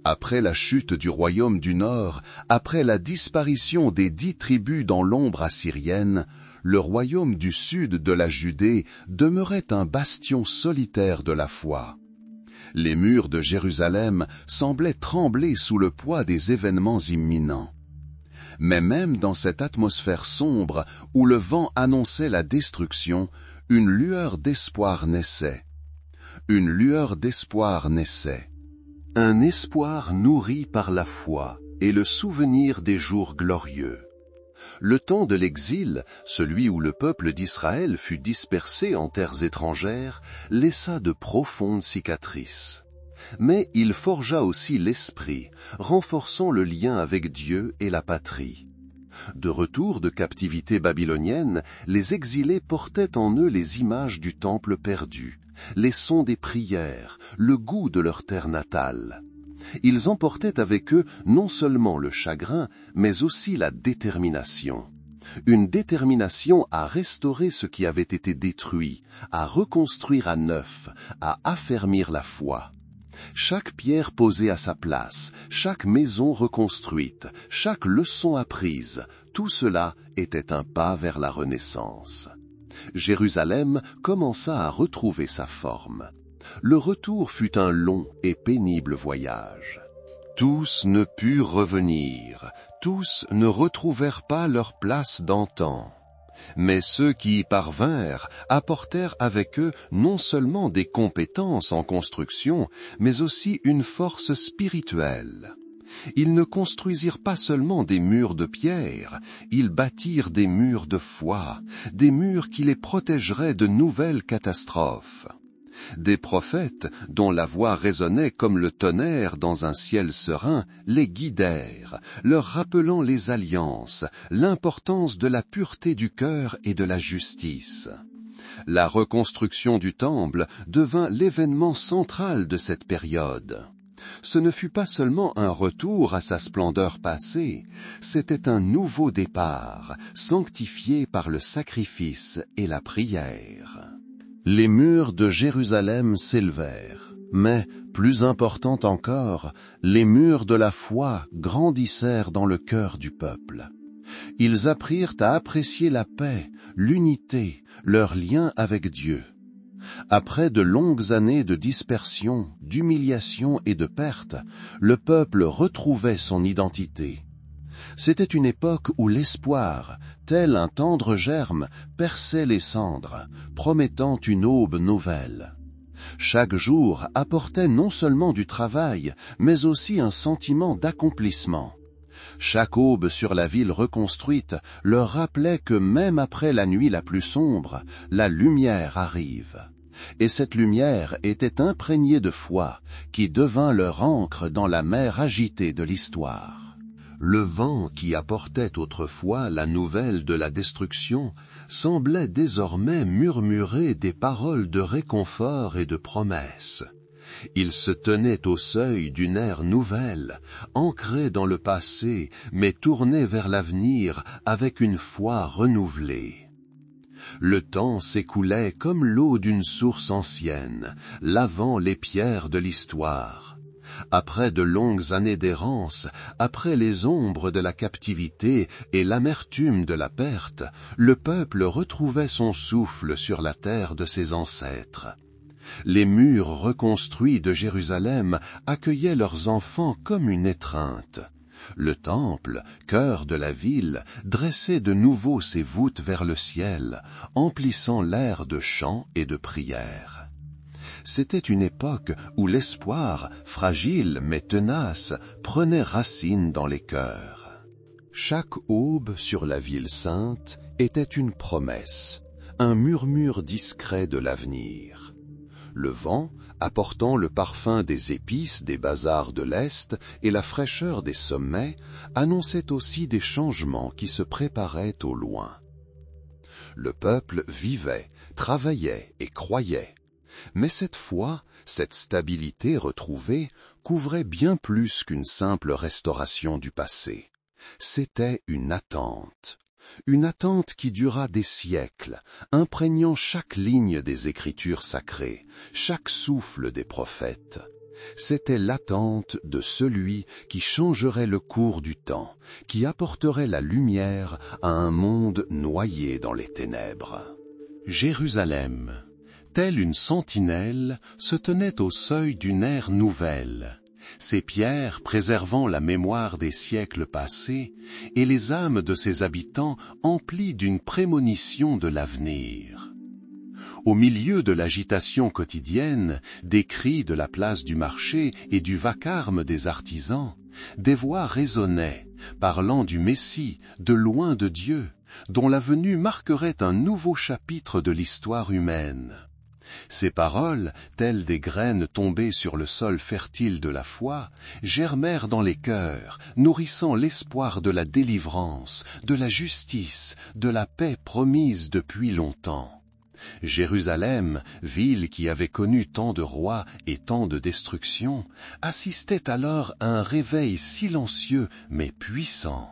S1: Après la chute du royaume du Nord, après la disparition des 10 tribus dans l'ombre assyrienne, le royaume du Sud de la Judée demeurait un bastion solitaire de la foi. Les murs de Jérusalem semblaient trembler sous le poids des événements imminents. Mais même dans cette atmosphère sombre où le vent annonçait la destruction, une lueur d'espoir naissait. Une lueur d'espoir naissait. Un espoir nourri par la foi et le souvenir des jours glorieux. Le temps de l'exil, celui où le peuple d'Israël fut dispersé en terres étrangères, laissa de profondes cicatrices. Mais il forgea aussi l'esprit, renforçant le lien avec Dieu et la patrie. De retour de captivité babylonienne, les exilés portaient en eux les images du temple perdu, les sons des prières, le goût de leur terre natale. Ils emportaient avec eux non seulement le chagrin, mais aussi la détermination. Une détermination à restaurer ce qui avait été détruit, à reconstruire à neuf, à affermir la foi. Chaque pierre posée à sa place, chaque maison reconstruite, chaque leçon apprise, tout cela était un pas vers la Renaissance. Jérusalem commença à retrouver sa forme. Le retour fut un long et pénible voyage. Tous ne purent revenir, tous ne retrouvèrent pas leur place d'antan. Mais ceux qui y parvinrent apportèrent avec eux non seulement des compétences en construction, mais aussi une force spirituelle. Ils ne construisirent pas seulement des murs de pierre, ils bâtirent des murs de foi, des murs qui les protégeraient de nouvelles catastrophes. Des prophètes, dont la voix résonnait comme le tonnerre dans un ciel serein, les guidèrent, leur rappelant les alliances, l'importance de la pureté du cœur et de la justice. La reconstruction du temple devint l'événement central de cette période. Ce ne fut pas seulement un retour à sa splendeur passée, c'était un nouveau départ, sanctifié par le sacrifice et la prière. Les murs de Jérusalem s'élevèrent, mais, plus important encore, les murs de la foi grandissèrent dans le cœur du peuple. Ils apprirent à apprécier la paix, l'unité, leur lien avec Dieu. Après de longues années de dispersion, d'humiliation et de perte, le peuple retrouvait son identité. C'était une époque où l'espoir, tel un tendre germe, perçait les cendres, promettant une aube nouvelle. Chaque jour apportait non seulement du travail, mais aussi un sentiment d'accomplissement. Chaque aube sur la ville reconstruite leur rappelait que même après la nuit la plus sombre, la lumière arrive. Et cette lumière était imprégnée de foi, qui devint leur ancre dans la mer agitée de l'histoire. Le vent qui apportait autrefois la nouvelle de la destruction semblait désormais murmurer des paroles de réconfort et de promesses. Il se tenait au seuil d'une ère nouvelle, ancrée dans le passé, mais tournée vers l'avenir avec une foi renouvelée. Le temps s'écoulait comme l'eau d'une source ancienne, lavant les pierres de l'histoire. Après de longues années d'errance, après les ombres de la captivité et l'amertume de la perte, le peuple retrouvait son souffle sur la terre de ses ancêtres. Les murs reconstruits de Jérusalem accueillaient leurs enfants comme une étreinte. Le temple, cœur de la ville, dressait de nouveau ses voûtes vers le ciel, emplissant l'air de chants et de prières. C'était une époque où l'espoir, fragile mais tenace, prenait racine dans les cœurs. Chaque aube sur la ville sainte était une promesse, un murmure discret de l'avenir. Le vent, apportant le parfum des épices des bazars de l'Est et la fraîcheur des sommets, annonçait aussi des changements qui se préparaient au loin. Le peuple vivait, travaillait et croyait. Mais cette foi, cette stabilité retrouvée, couvrait bien plus qu'une simple restauration du passé. C'était une attente qui dura des siècles, imprégnant chaque ligne des Écritures sacrées, chaque souffle des prophètes. C'était l'attente de celui qui changerait le cours du temps, qui apporterait la lumière à un monde noyé dans les ténèbres. Jérusalem, telle une sentinelle, se tenait au seuil d'une ère nouvelle, ses pierres préservant la mémoire des siècles passés et les âmes de ses habitants emplies d'une prémonition de l'avenir. Au milieu de l'agitation quotidienne, des cris de la place du marché et du vacarme des artisans, des voix résonnaient, parlant du Messie, de loin de Dieu, dont la venue marquerait un nouveau chapitre de l'histoire humaine. Ces paroles, telles des graines tombées sur le sol fertile de la foi, germèrent dans les cœurs, nourrissant l'espoir de la délivrance, de la justice, de la paix promise depuis longtemps. Jérusalem, ville qui avait connu tant de rois et tant de destructions, assistait alors à un réveil silencieux mais puissant.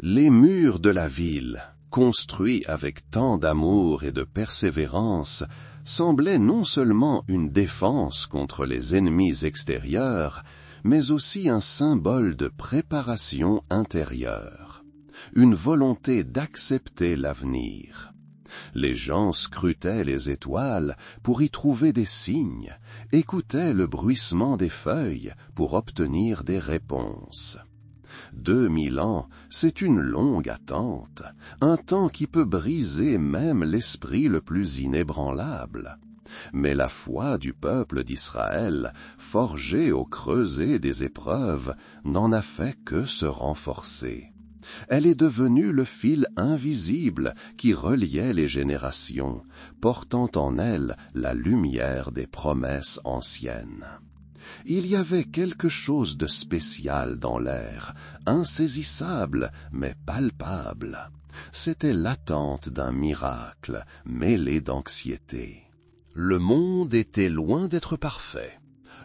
S1: Les murs de la ville, construits avec tant d'amour et de persévérance, semblait non seulement une défense contre les ennemis extérieurs, mais aussi un symbole de préparation intérieure, une volonté d'accepter l'avenir. Les gens scrutaient les étoiles pour y trouver des signes, écoutaient le bruissement des feuilles pour obtenir des réponses. 2000 ans, c'est une longue attente, un temps qui peut briser même l'esprit le plus inébranlable. Mais la foi du peuple d'Israël, forgée au creuset des épreuves, n'en a fait que se renforcer. Elle est devenue le fil invisible qui reliait les générations, portant en elle la lumière des promesses anciennes. Il y avait quelque chose de spécial dans l'air, insaisissable mais palpable. C'était l'attente d'un miracle, mêlé d'anxiété. Le monde était loin d'être parfait.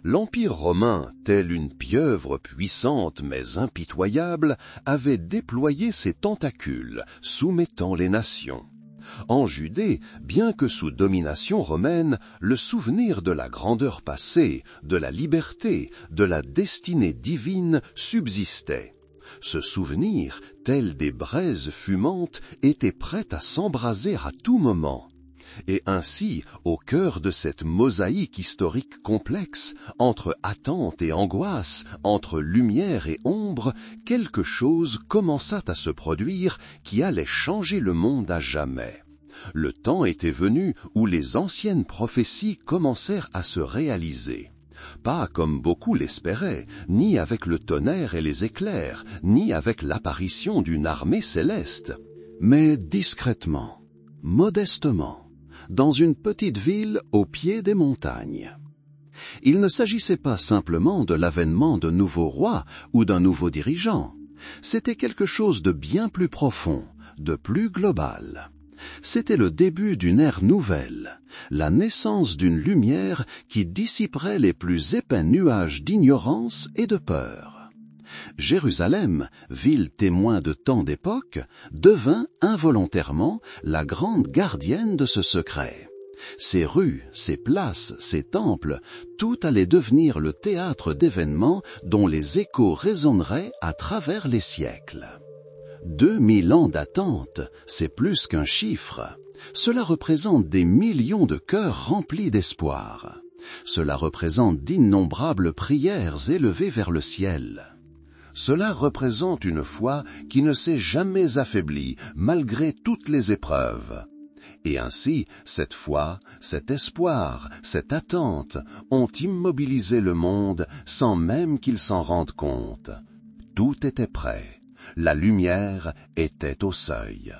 S1: L'Empire romain, tel une pieuvre puissante mais impitoyable, avait déployé ses tentacules, soumettant les nations. En Judée, bien que sous domination romaine, le souvenir de la grandeur passée, de la liberté, de la destinée divine subsistait. Ce souvenir, tel des braises fumantes, était prêt à s'embraser à tout moment. Et ainsi, au cœur de cette mosaïque historique complexe, entre attente et angoisse, entre lumière et ombre, quelque chose commença à se produire qui allait changer le monde à jamais. Le temps était venu où les anciennes prophéties commencèrent à se réaliser. Pas comme beaucoup l'espéraient, ni avec le tonnerre et les éclairs, ni avec l'apparition d'une armée céleste, mais discrètement, modestement, dans une petite ville au pied des montagnes. Il ne s'agissait pas simplement de l'avènement de nouveaux rois ou d'un nouveau dirigeant. C'était quelque chose de bien plus profond, de plus global. C'était le début d'une ère nouvelle, la naissance d'une lumière qui dissiperait les plus épais nuages d'ignorance et de peur. Jérusalem, ville témoin de tant d'époques, devint involontairement la grande gardienne de ce secret. Ses rues, ses places, ses temples, tout allait devenir le théâtre d'événements dont les échos résonneraient à travers les siècles. 2000 ans d'attente, c'est plus qu'un chiffre. Cela représente des millions de cœurs remplis d'espoir. Cela représente d'innombrables prières élevées vers le ciel. Cela représente une foi qui ne s'est jamais affaiblie malgré toutes les épreuves. Et ainsi, cette foi, cet espoir, cette attente ont immobilisé le monde sans même qu'il s'en rende compte. Tout était prêt. La lumière était au seuil.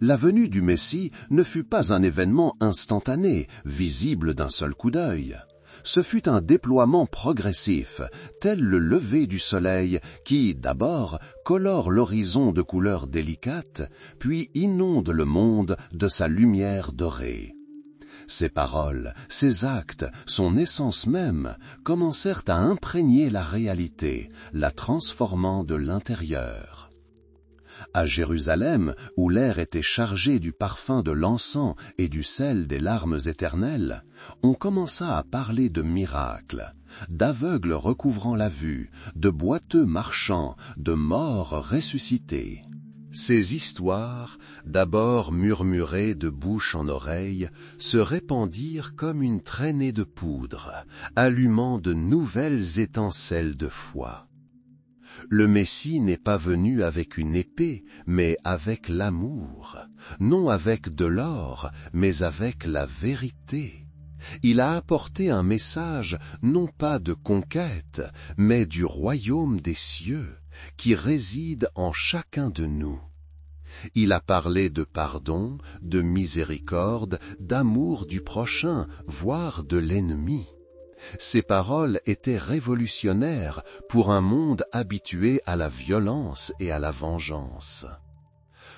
S1: La venue du Messie ne fut pas un événement instantané, visible d'un seul coup d'œil. Ce fut un déploiement progressif, tel le lever du soleil qui, d'abord, colore l'horizon de couleurs délicates, puis inonde le monde de sa lumière dorée. Ses paroles, ses actes, son essence même, commencèrent à imprégner la réalité, la transformant de l'intérieur. À Jérusalem, où l'air était chargé du parfum de l'encens et du sel des larmes éternelles, on commença à parler de miracles, d'aveugles recouvrant la vue, de boiteux marchant, de morts ressuscités. Ces histoires, d'abord murmurées de bouche en oreille, se répandirent comme une traînée de poudre, allumant de nouvelles étincelles de foi. Le Messie n'est pas venu avec une épée, mais avec l'amour, non avec de l'or, mais avec la vérité. Il a apporté un message non pas de conquête, mais du royaume des cieux, qui réside en chacun de nous. Il a parlé de pardon, de miséricorde, d'amour du prochain, voire de l'ennemi. Ces paroles étaient révolutionnaires pour un monde habitué à la violence et à la vengeance.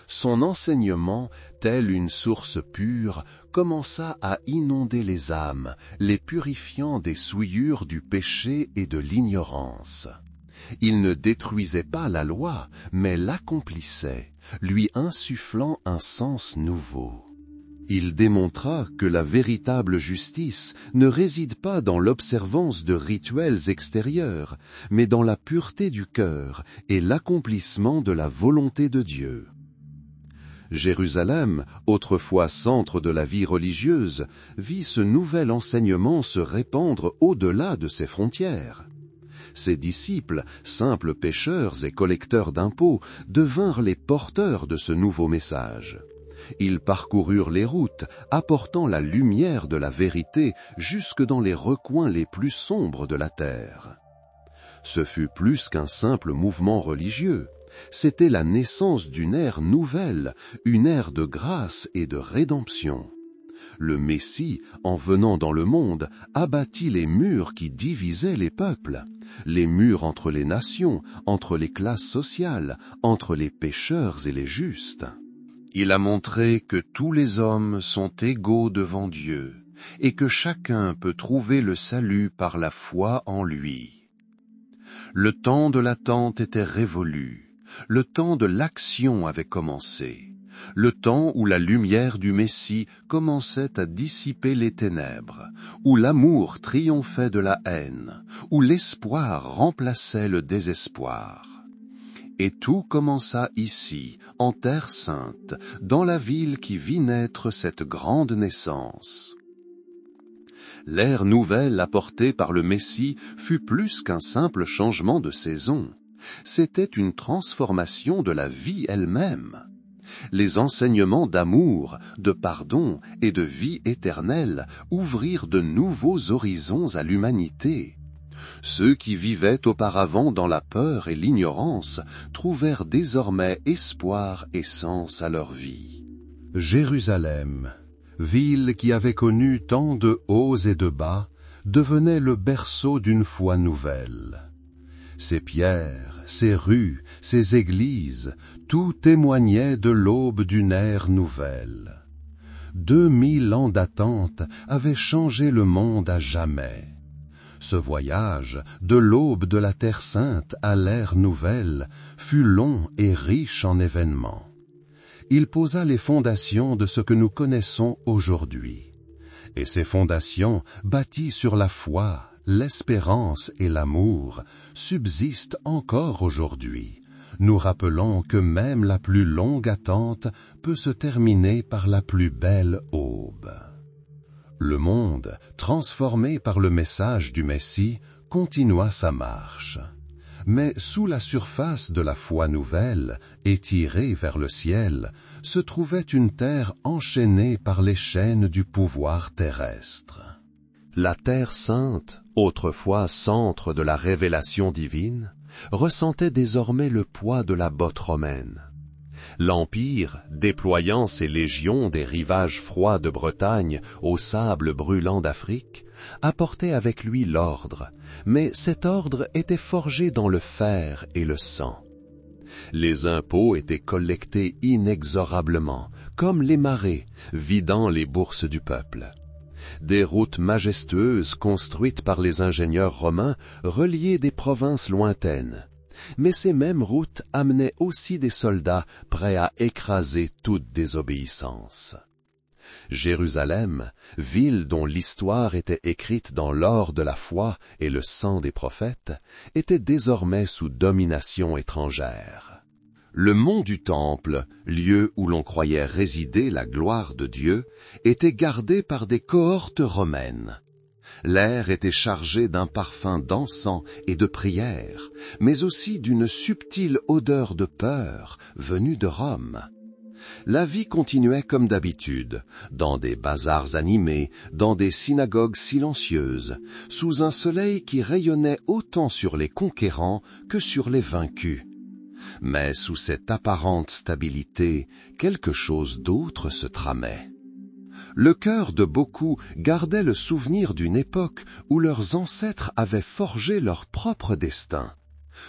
S1: Son enseignement, tel une source pure, commença à inonder les âmes, les purifiant des souillures du péché et de l'ignorance. Il ne détruisait pas la loi, mais l'accomplissait, lui insufflant un sens nouveau. Il démontra que la véritable justice ne réside pas dans l'observance de rituels extérieurs, mais dans la pureté du cœur et l'accomplissement de la volonté de Dieu. Jérusalem, autrefois centre de la vie religieuse, vit ce nouvel enseignement se répandre au-delà de ses frontières. Ses disciples, simples pêcheurs et collecteurs d'impôts, devinrent les porteurs de ce nouveau message. Ils parcoururent les routes, apportant la lumière de la vérité jusque dans les recoins les plus sombres de la terre. Ce fut plus qu'un simple mouvement religieux, c'était la naissance d'une ère nouvelle, une ère de grâce et de rédemption. Le Messie, en venant dans le monde, abattit les murs qui divisaient les peuples, les murs entre les nations, entre les classes sociales, entre les pécheurs et les justes. Il a montré que tous les hommes sont égaux devant Dieu et que chacun peut trouver le salut par la foi en lui. Le temps de l'attente était révolu, le temps de l'action avait commencé, le temps où la lumière du Messie commençait à dissiper les ténèbres, où l'amour triomphait de la haine, où l'espoir remplaçait le désespoir. Et tout commença ici, en Terre Sainte, dans la ville qui vit naître cette grande naissance. L'ère nouvelle apportée par le Messie fut plus qu'un simple changement de saison. C'était une transformation de la vie elle-même. Les enseignements d'amour, de pardon et de vie éternelle ouvrirent de nouveaux horizons à l'humanité. Ceux qui vivaient auparavant dans la peur et l'ignorance trouvèrent désormais espoir et sens à leur vie. Jérusalem, ville qui avait connu tant de hauts et de bas, devenait le berceau d'une foi nouvelle. Ses pierres, ses rues, ses églises, tout témoignait de l'aube d'une ère nouvelle. 2000 ans d'attente avaient changé le monde à jamais. Ce voyage, de l'aube de la Terre Sainte à l'ère nouvelle, fut long et riche en événements. Il posa les fondations de ce que nous connaissons aujourd'hui. Et ces fondations, bâties sur la foi, l'espérance et l'amour, subsistent encore aujourd'hui, nous rappelant que même la plus longue attente peut se terminer par la plus belle aube. Le monde, transformé par le message du Messie, continua sa marche. Mais sous la surface de la foi nouvelle, étirée vers le ciel, se trouvait une terre enchaînée par les chaînes du pouvoir terrestre. La Terre sainte, autrefois centre de la révélation divine, ressentait désormais le poids de la botte romaine. L'Empire, déployant ses légions des rivages froids de Bretagne aux sables brûlants d'Afrique, apportait avec lui l'ordre, mais cet ordre était forgé dans le fer et le sang. Les impôts étaient collectés inexorablement, comme les marées, vidant les bourses du peuple. Des routes majestueuses construites par les ingénieurs romains reliaient des provinces lointaines. Mais ces mêmes routes amenaient aussi des soldats prêts à écraser toute désobéissance. Jérusalem, ville dont l'histoire était écrite dans l'or de la foi et le sang des prophètes, était désormais sous domination étrangère. Le mont du Temple, lieu où l'on croyait résider la gloire de Dieu, était gardé par des cohortes romaines. L'air était chargé d'un parfum d'encens et de prière, mais aussi d'une subtile odeur de peur venue de Rome. La vie continuait comme d'habitude, dans des bazars animés, dans des synagogues silencieuses, sous un soleil qui rayonnait autant sur les conquérants que sur les vaincus. Mais sous cette apparente stabilité, quelque chose d'autre se tramait. Le cœur de beaucoup gardait le souvenir d'une époque où leurs ancêtres avaient forgé leur propre destin.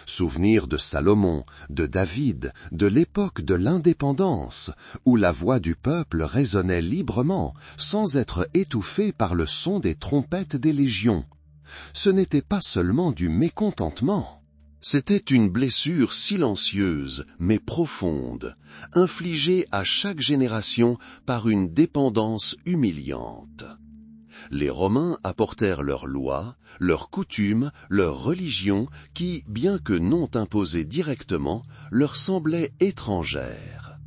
S1: Souvenir de Salomon, de David, de l'époque de l'indépendance, où la voix du peuple résonnait librement, sans être étouffée par le son des trompettes des légions. Ce n'était pas seulement du mécontentement. C'était une blessure silencieuse, mais profonde, infligée à chaque génération par une dépendance humiliante. Les Romains apportèrent leurs lois, leurs coutumes, leurs religions, qui, bien que non imposées directement, leur semblaient étrangères.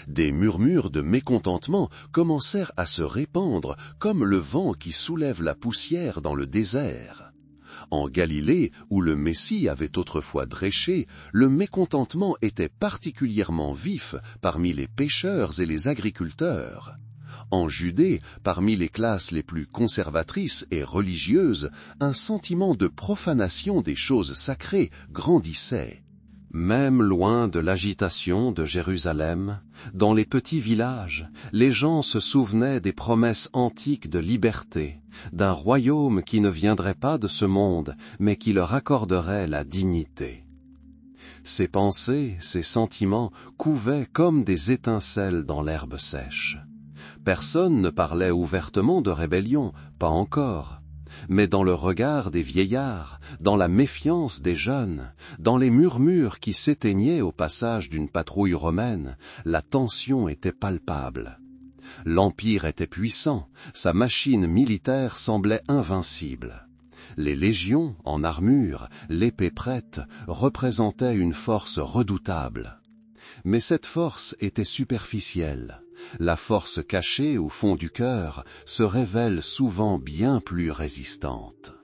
S1: Des murmures de mécontentement commencèrent à se répandre comme le vent qui soulève la poussière dans le désert. En Galilée, où le Messie avait autrefois dréché, le mécontentement était particulièrement vif parmi les pêcheurs et les agriculteurs. En Judée, parmi les classes les plus conservatrices et religieuses, un sentiment de profanation des choses sacrées grandissait. Même loin de l'agitation de Jérusalem, dans les petits villages, les gens se souvenaient des promesses antiques de liberté, d'un royaume qui ne viendrait pas de ce monde, mais qui leur accorderait la dignité. Ces pensées, ces sentiments couvaient comme des étincelles dans l'herbe sèche. Personne ne parlait ouvertement de rébellion, pas encore. Mais dans le regard des vieillards, dans la méfiance des jeunes, dans les murmures qui s'éteignaient au passage d'une patrouille romaine, la tension était palpable. L'Empire était puissant, sa machine militaire semblait invincible. Les légions, en armure, l'épée prête, représentaient une force redoutable. Mais cette force était superficielle. La force cachée au fond du cœur se révèle souvent bien plus résistante.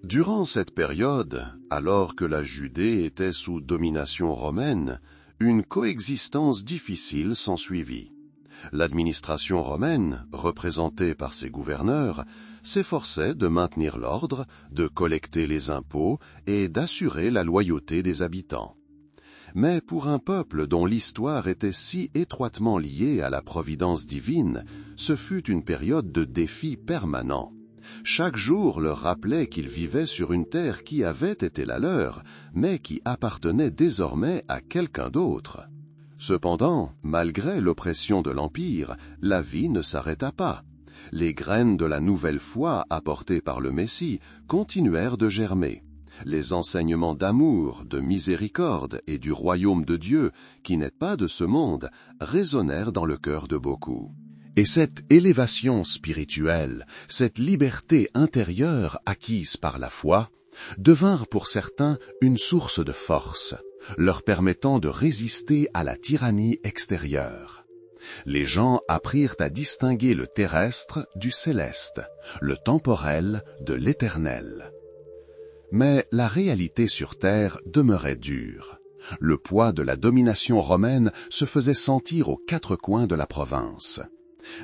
S1: Durant cette période, alors que la Judée était sous domination romaine, une coexistence difficile s'ensuivit. L'administration romaine, représentée par ses gouverneurs, s'efforçait de maintenir l'ordre, de collecter les impôts et d'assurer la loyauté des habitants. Mais pour un peuple dont l'histoire était si étroitement liée à la providence divine, ce fut une période de défis permanents. Chaque jour leur rappelait qu'ils vivaient sur une terre qui avait été la leur, mais qui appartenait désormais à quelqu'un d'autre. Cependant, malgré l'oppression de l'Empire, la vie ne s'arrêta pas. Les graines de la nouvelle foi apportée par le Messie continuèrent de germer. Les enseignements d'amour, de miséricorde et du royaume de Dieu, qui n'est pas de ce monde, résonnèrent dans le cœur de beaucoup. Et cette élévation spirituelle, cette liberté intérieure acquise par la foi, devinrent pour certains une source de force, leur permettant de résister à la tyrannie extérieure. Les gens apprirent à distinguer le terrestre du céleste, le temporel de l'éternel. Mais la réalité sur terre demeurait dure. Le poids de la domination romaine se faisait sentir aux quatre coins de la province.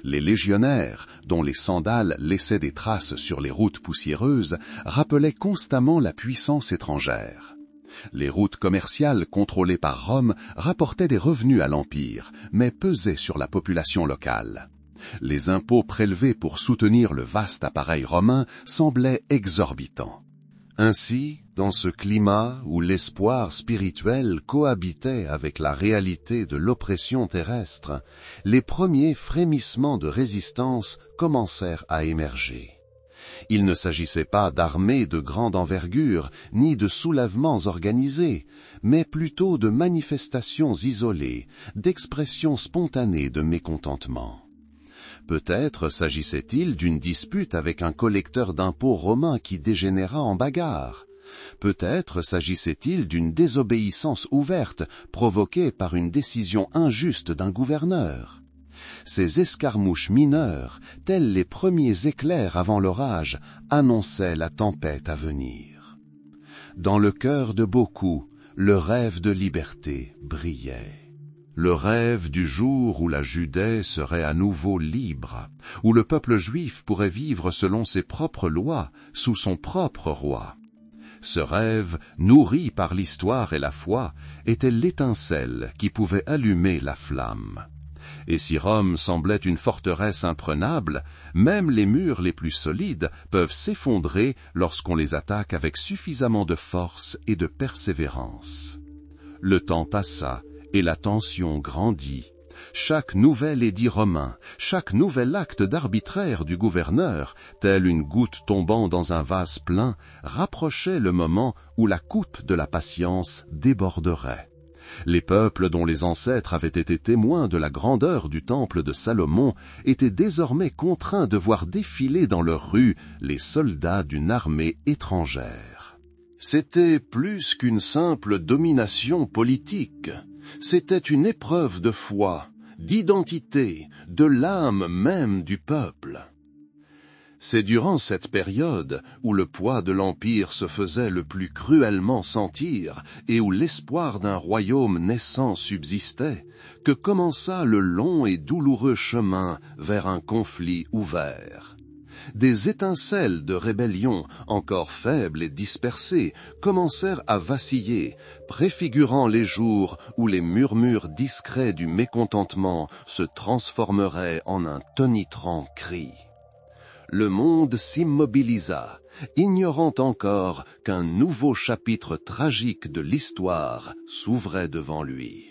S1: Les légionnaires, dont les sandales laissaient des traces sur les routes poussiéreuses, rappelaient constamment la puissance étrangère. Les routes commerciales contrôlées par Rome rapportaient des revenus à l'Empire, mais pesaient sur la population locale. Les impôts prélevés pour soutenir le vaste appareil romain semblaient exorbitants. Ainsi, dans ce climat où l'espoir spirituel cohabitait avec la réalité de l'oppression terrestre, les premiers frémissements de résistance commencèrent à émerger. Il ne s'agissait pas d'armées de grande envergure, ni de soulèvements organisés, mais plutôt de manifestations isolées, d'expressions spontanées de mécontentement. Peut-être s'agissait-il d'une dispute avec un collecteur d'impôts romain qui dégénéra en bagarre. Peut-être s'agissait-il d'une désobéissance ouverte provoquée par une décision injuste d'un gouverneur. Ces escarmouches mineures, tels les premiers éclairs avant l'orage, annonçaient la tempête à venir. Dans le cœur de beaucoup, le rêve de liberté brillait. Le rêve du jour où la Judée serait à nouveau libre, où le peuple juif pourrait vivre selon ses propres lois, sous son propre roi. Ce rêve, nourri par l'histoire et la foi, était l'étincelle qui pouvait allumer la flamme. Et si Rome semblait une forteresse imprenable, même les murs les plus solides peuvent s'effondrer lorsqu'on les attaque avec suffisamment de force et de persévérance. Le temps passa, et la tension grandit. Chaque nouvel édit romain, chaque nouvel acte d'arbitraire du gouverneur, tel une goutte tombant dans un vase plein, rapprochait le moment où la coupe de la patience déborderait. Les peuples dont les ancêtres avaient été témoins de la grandeur du temple de Salomon étaient désormais contraints de voir défiler dans leurs rues les soldats d'une armée étrangère. C'était plus qu'une simple domination politique. C'était une épreuve de foi, d'identité, de l'âme même du peuple. C'est durant cette période où le poids de l'Empire se faisait le plus cruellement sentir et où l'espoir d'un royaume naissant subsistait, que commença le long et douloureux chemin vers un conflit ouvert. Des étincelles de rébellion, encore faibles et dispersées, commencèrent à vaciller, préfigurant les jours où les murmures discrets du mécontentement se transformeraient en un tonitruant cri. Le monde s'immobilisa, ignorant encore qu'un nouveau chapitre tragique de l'histoire s'ouvrait devant lui.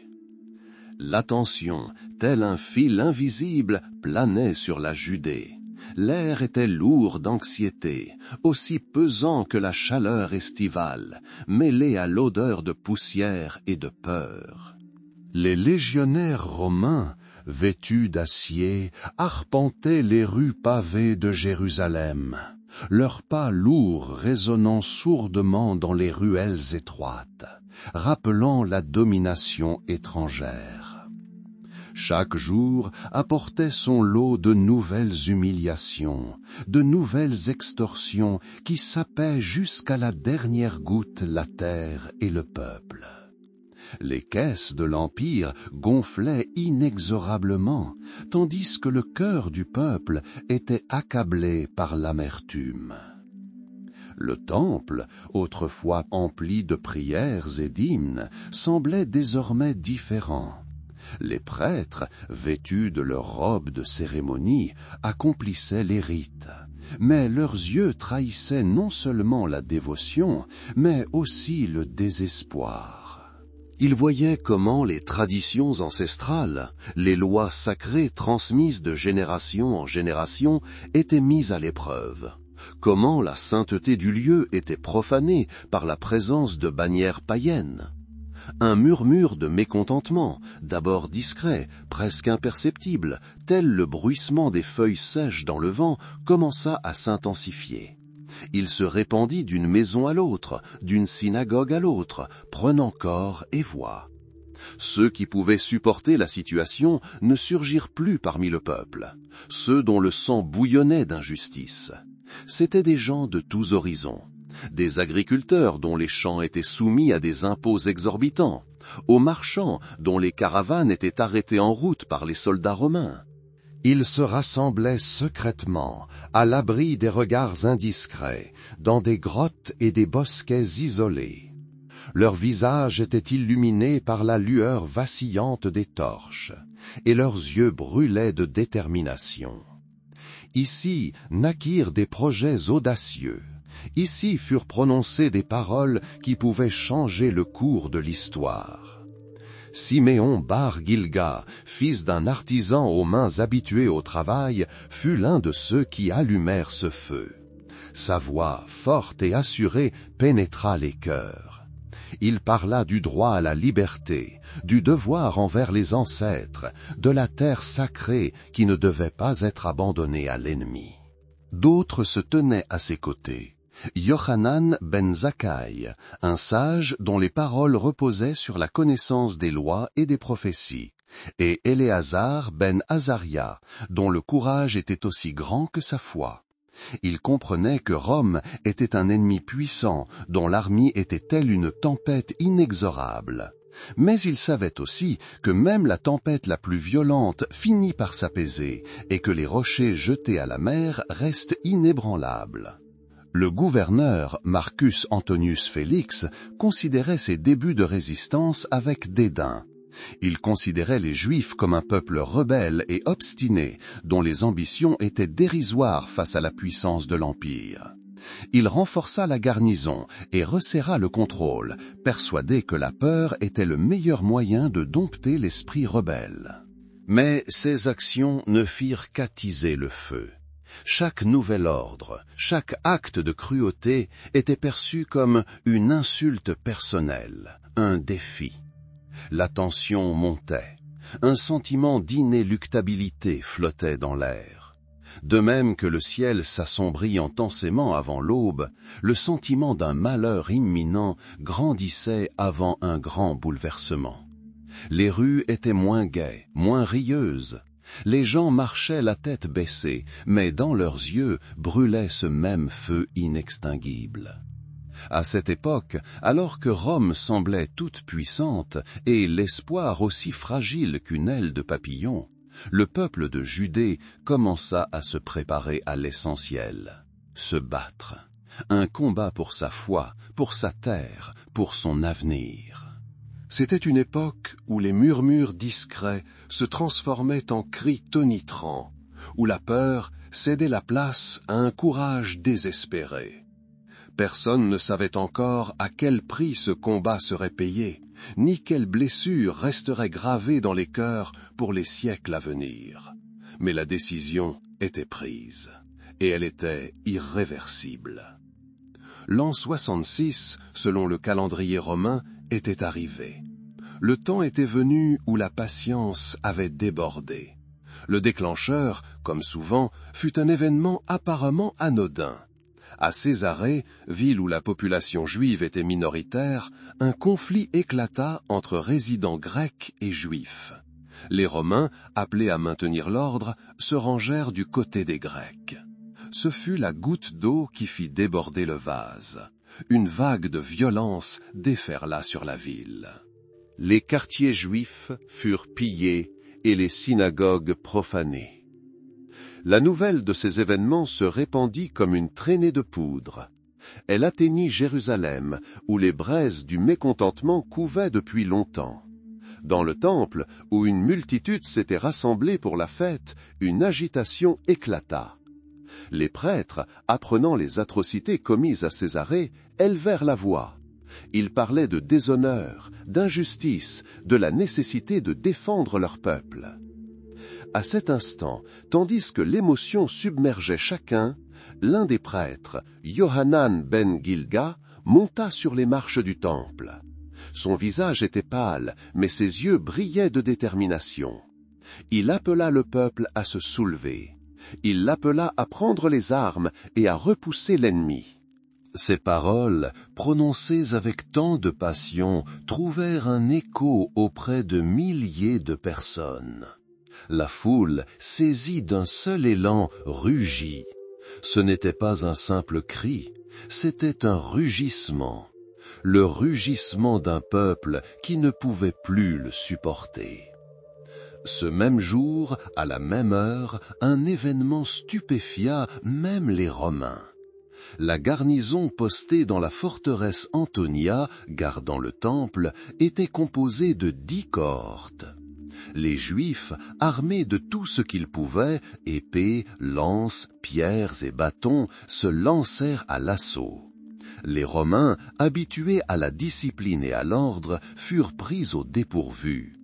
S1: L'attention, tel un fil invisible, planait sur la Judée. L'air était lourd d'anxiété, aussi pesant que la chaleur estivale, mêlée à l'odeur de poussière et de peur. Les légionnaires romains, vêtus d'acier, arpentaient les rues pavées de Jérusalem, leurs pas lourds résonnant sourdement dans les ruelles étroites, rappelant la domination étrangère. Chaque jour apportait son lot de nouvelles humiliations, de nouvelles extorsions qui sapaient jusqu'à la dernière goutte la terre et le peuple. Les caisses de l'Empire gonflaient inexorablement, tandis que le cœur du peuple était accablé par l'amertume. Le temple, autrefois empli de prières et d'hymnes, semblait désormais différent. Les prêtres, vêtus de leurs robes de cérémonie, accomplissaient les rites, mais leurs yeux trahissaient non seulement la dévotion, mais aussi le désespoir. Ils voyaient comment les traditions ancestrales, les lois sacrées transmises de génération en génération, étaient mises à l'épreuve. Comment la sainteté du lieu était profanée par la présence de bannières païennes. Un murmure de mécontentement, d'abord discret, presque imperceptible, tel le bruissement des feuilles sèches dans le vent, commença à s'intensifier. Il se répandit d'une maison à l'autre, d'une synagogue à l'autre, prenant corps et voix. Ceux qui pouvaient supporter la situation ne surgirent plus parmi le peuple, ceux dont le sang bouillonnait d'injustice. C'étaient des gens de tous horizons, des agriculteurs dont les champs étaient soumis à des impôts exorbitants, aux marchands dont les caravanes étaient arrêtées en route par les soldats romains. Ils se rassemblaient secrètement, à l'abri des regards indiscrets, dans des grottes et des bosquets isolés. Leurs visages étaient illuminés par la lueur vacillante des torches, et leurs yeux brûlaient de détermination. Ici naquirent des projets audacieux. Ici furent prononcées des paroles qui pouvaient changer le cours de l'histoire. Siméon Bar Gilga, fils d'un artisan aux mains habituées au travail, fut l'un de ceux qui allumèrent ce feu. Sa voix, forte et assurée, pénétra les cœurs. Il parla du droit à la liberté, du devoir envers les ancêtres, de la terre sacrée qui ne devait pas être abandonnée à l'ennemi. D'autres se tenaient à ses côtés. Yochanan ben Zakkai, un sage dont les paroles reposaient sur la connaissance des lois et des prophéties, et Éléazar ben Azaria, dont le courage était aussi grand que sa foi. Il comprenait que Rome était un ennemi puissant, dont l'armée était telle une tempête inexorable. Mais il savait aussi que même la tempête la plus violente finit par s'apaiser, et que les rochers jetés à la mer restent inébranlables. Le gouverneur Marcus Antonius Félix considérait ces débuts de résistance avec dédain. Il considérait les Juifs comme un peuple rebelle et obstiné, dont les ambitions étaient dérisoires face à la puissance de l'Empire. Il renforça la garnison et resserra le contrôle, persuadé que la peur était le meilleur moyen de dompter l'esprit rebelle. Mais ces actions ne firent qu'attiser le feu. Chaque nouvel ordre, chaque acte de cruauté était perçu comme une insulte personnelle, un défi. La tension montait. Un sentiment d'inéluctabilité flottait dans l'air. De même que le ciel s'assombrit intensément avant l'aube, le sentiment d'un malheur imminent grandissait avant un grand bouleversement. Les rues étaient moins gaies, moins rieuses. Les gens marchaient la tête baissée, mais dans leurs yeux brûlait ce même feu inextinguible. À cette époque, alors que Rome semblait toute puissante et l'espoir aussi fragile qu'une aile de papillon, le peuple de Judée commença à se préparer à l'essentiel, se battre. Un combat pour sa foi, pour sa terre, pour son avenir. C'était une époque où les murmures discrets se transformaient en cris tonitruants, où la peur cédait la place à un courage désespéré. Personne ne savait encore à quel prix ce combat serait payé, ni quelles blessures resteraient gravées dans les cœurs pour les siècles à venir. Mais la décision était prise, et elle était irréversible. L'an 66, selon le calendrier romain, était arrivé. Le temps était venu où la patience avait débordé. Le déclencheur, comme souvent, fut un événement apparemment anodin. À Césarée, ville où la population juive était minoritaire, un conflit éclata entre résidents grecs et juifs. Les Romains, appelés à maintenir l'ordre, se rangèrent du côté des Grecs. Ce fut la goutte d'eau qui fit déborder le vase. Une vague de violence déferla sur la ville. Les quartiers juifs furent pillés et les synagogues profanées. La nouvelle de ces événements se répandit comme une traînée de poudre. Elle atteignit Jérusalem, où les braises du mécontentement couvaient depuis longtemps. Dans le temple, où une multitude s'était rassemblée pour la fête, une agitation éclata. Les prêtres, apprenant les atrocités commises à Césarée, élevèrent la voix. Ils parlaient de déshonneur, d'injustice, de la nécessité de défendre leur peuple. À cet instant, tandis que l'émotion submergeait chacun, l'un des prêtres, Yohanan ben Gilga, monta sur les marches du temple. Son visage était pâle, mais ses yeux brillaient de détermination. Il appela le peuple à se soulever. Il l'appela à prendre les armes et à repousser l'ennemi. Ces paroles, prononcées avec tant de passion, trouvèrent un écho auprès de milliers de personnes. La foule, saisie d'un seul élan, rugit. Ce n'était pas un simple cri, c'était un rugissement. Le rugissement d'un peuple qui ne pouvait plus le supporter. Ce même jour, à la même heure, un événement stupéfia même les Romains. La garnison postée dans la forteresse Antonia, gardant le temple, était composée de 10 cohortes. Les Juifs, armés de tout ce qu'ils pouvaient, épées, lances, pierres et bâtons, se lancèrent à l'assaut. Les Romains, habitués à la discipline et à l'ordre, furent pris au dépourvu.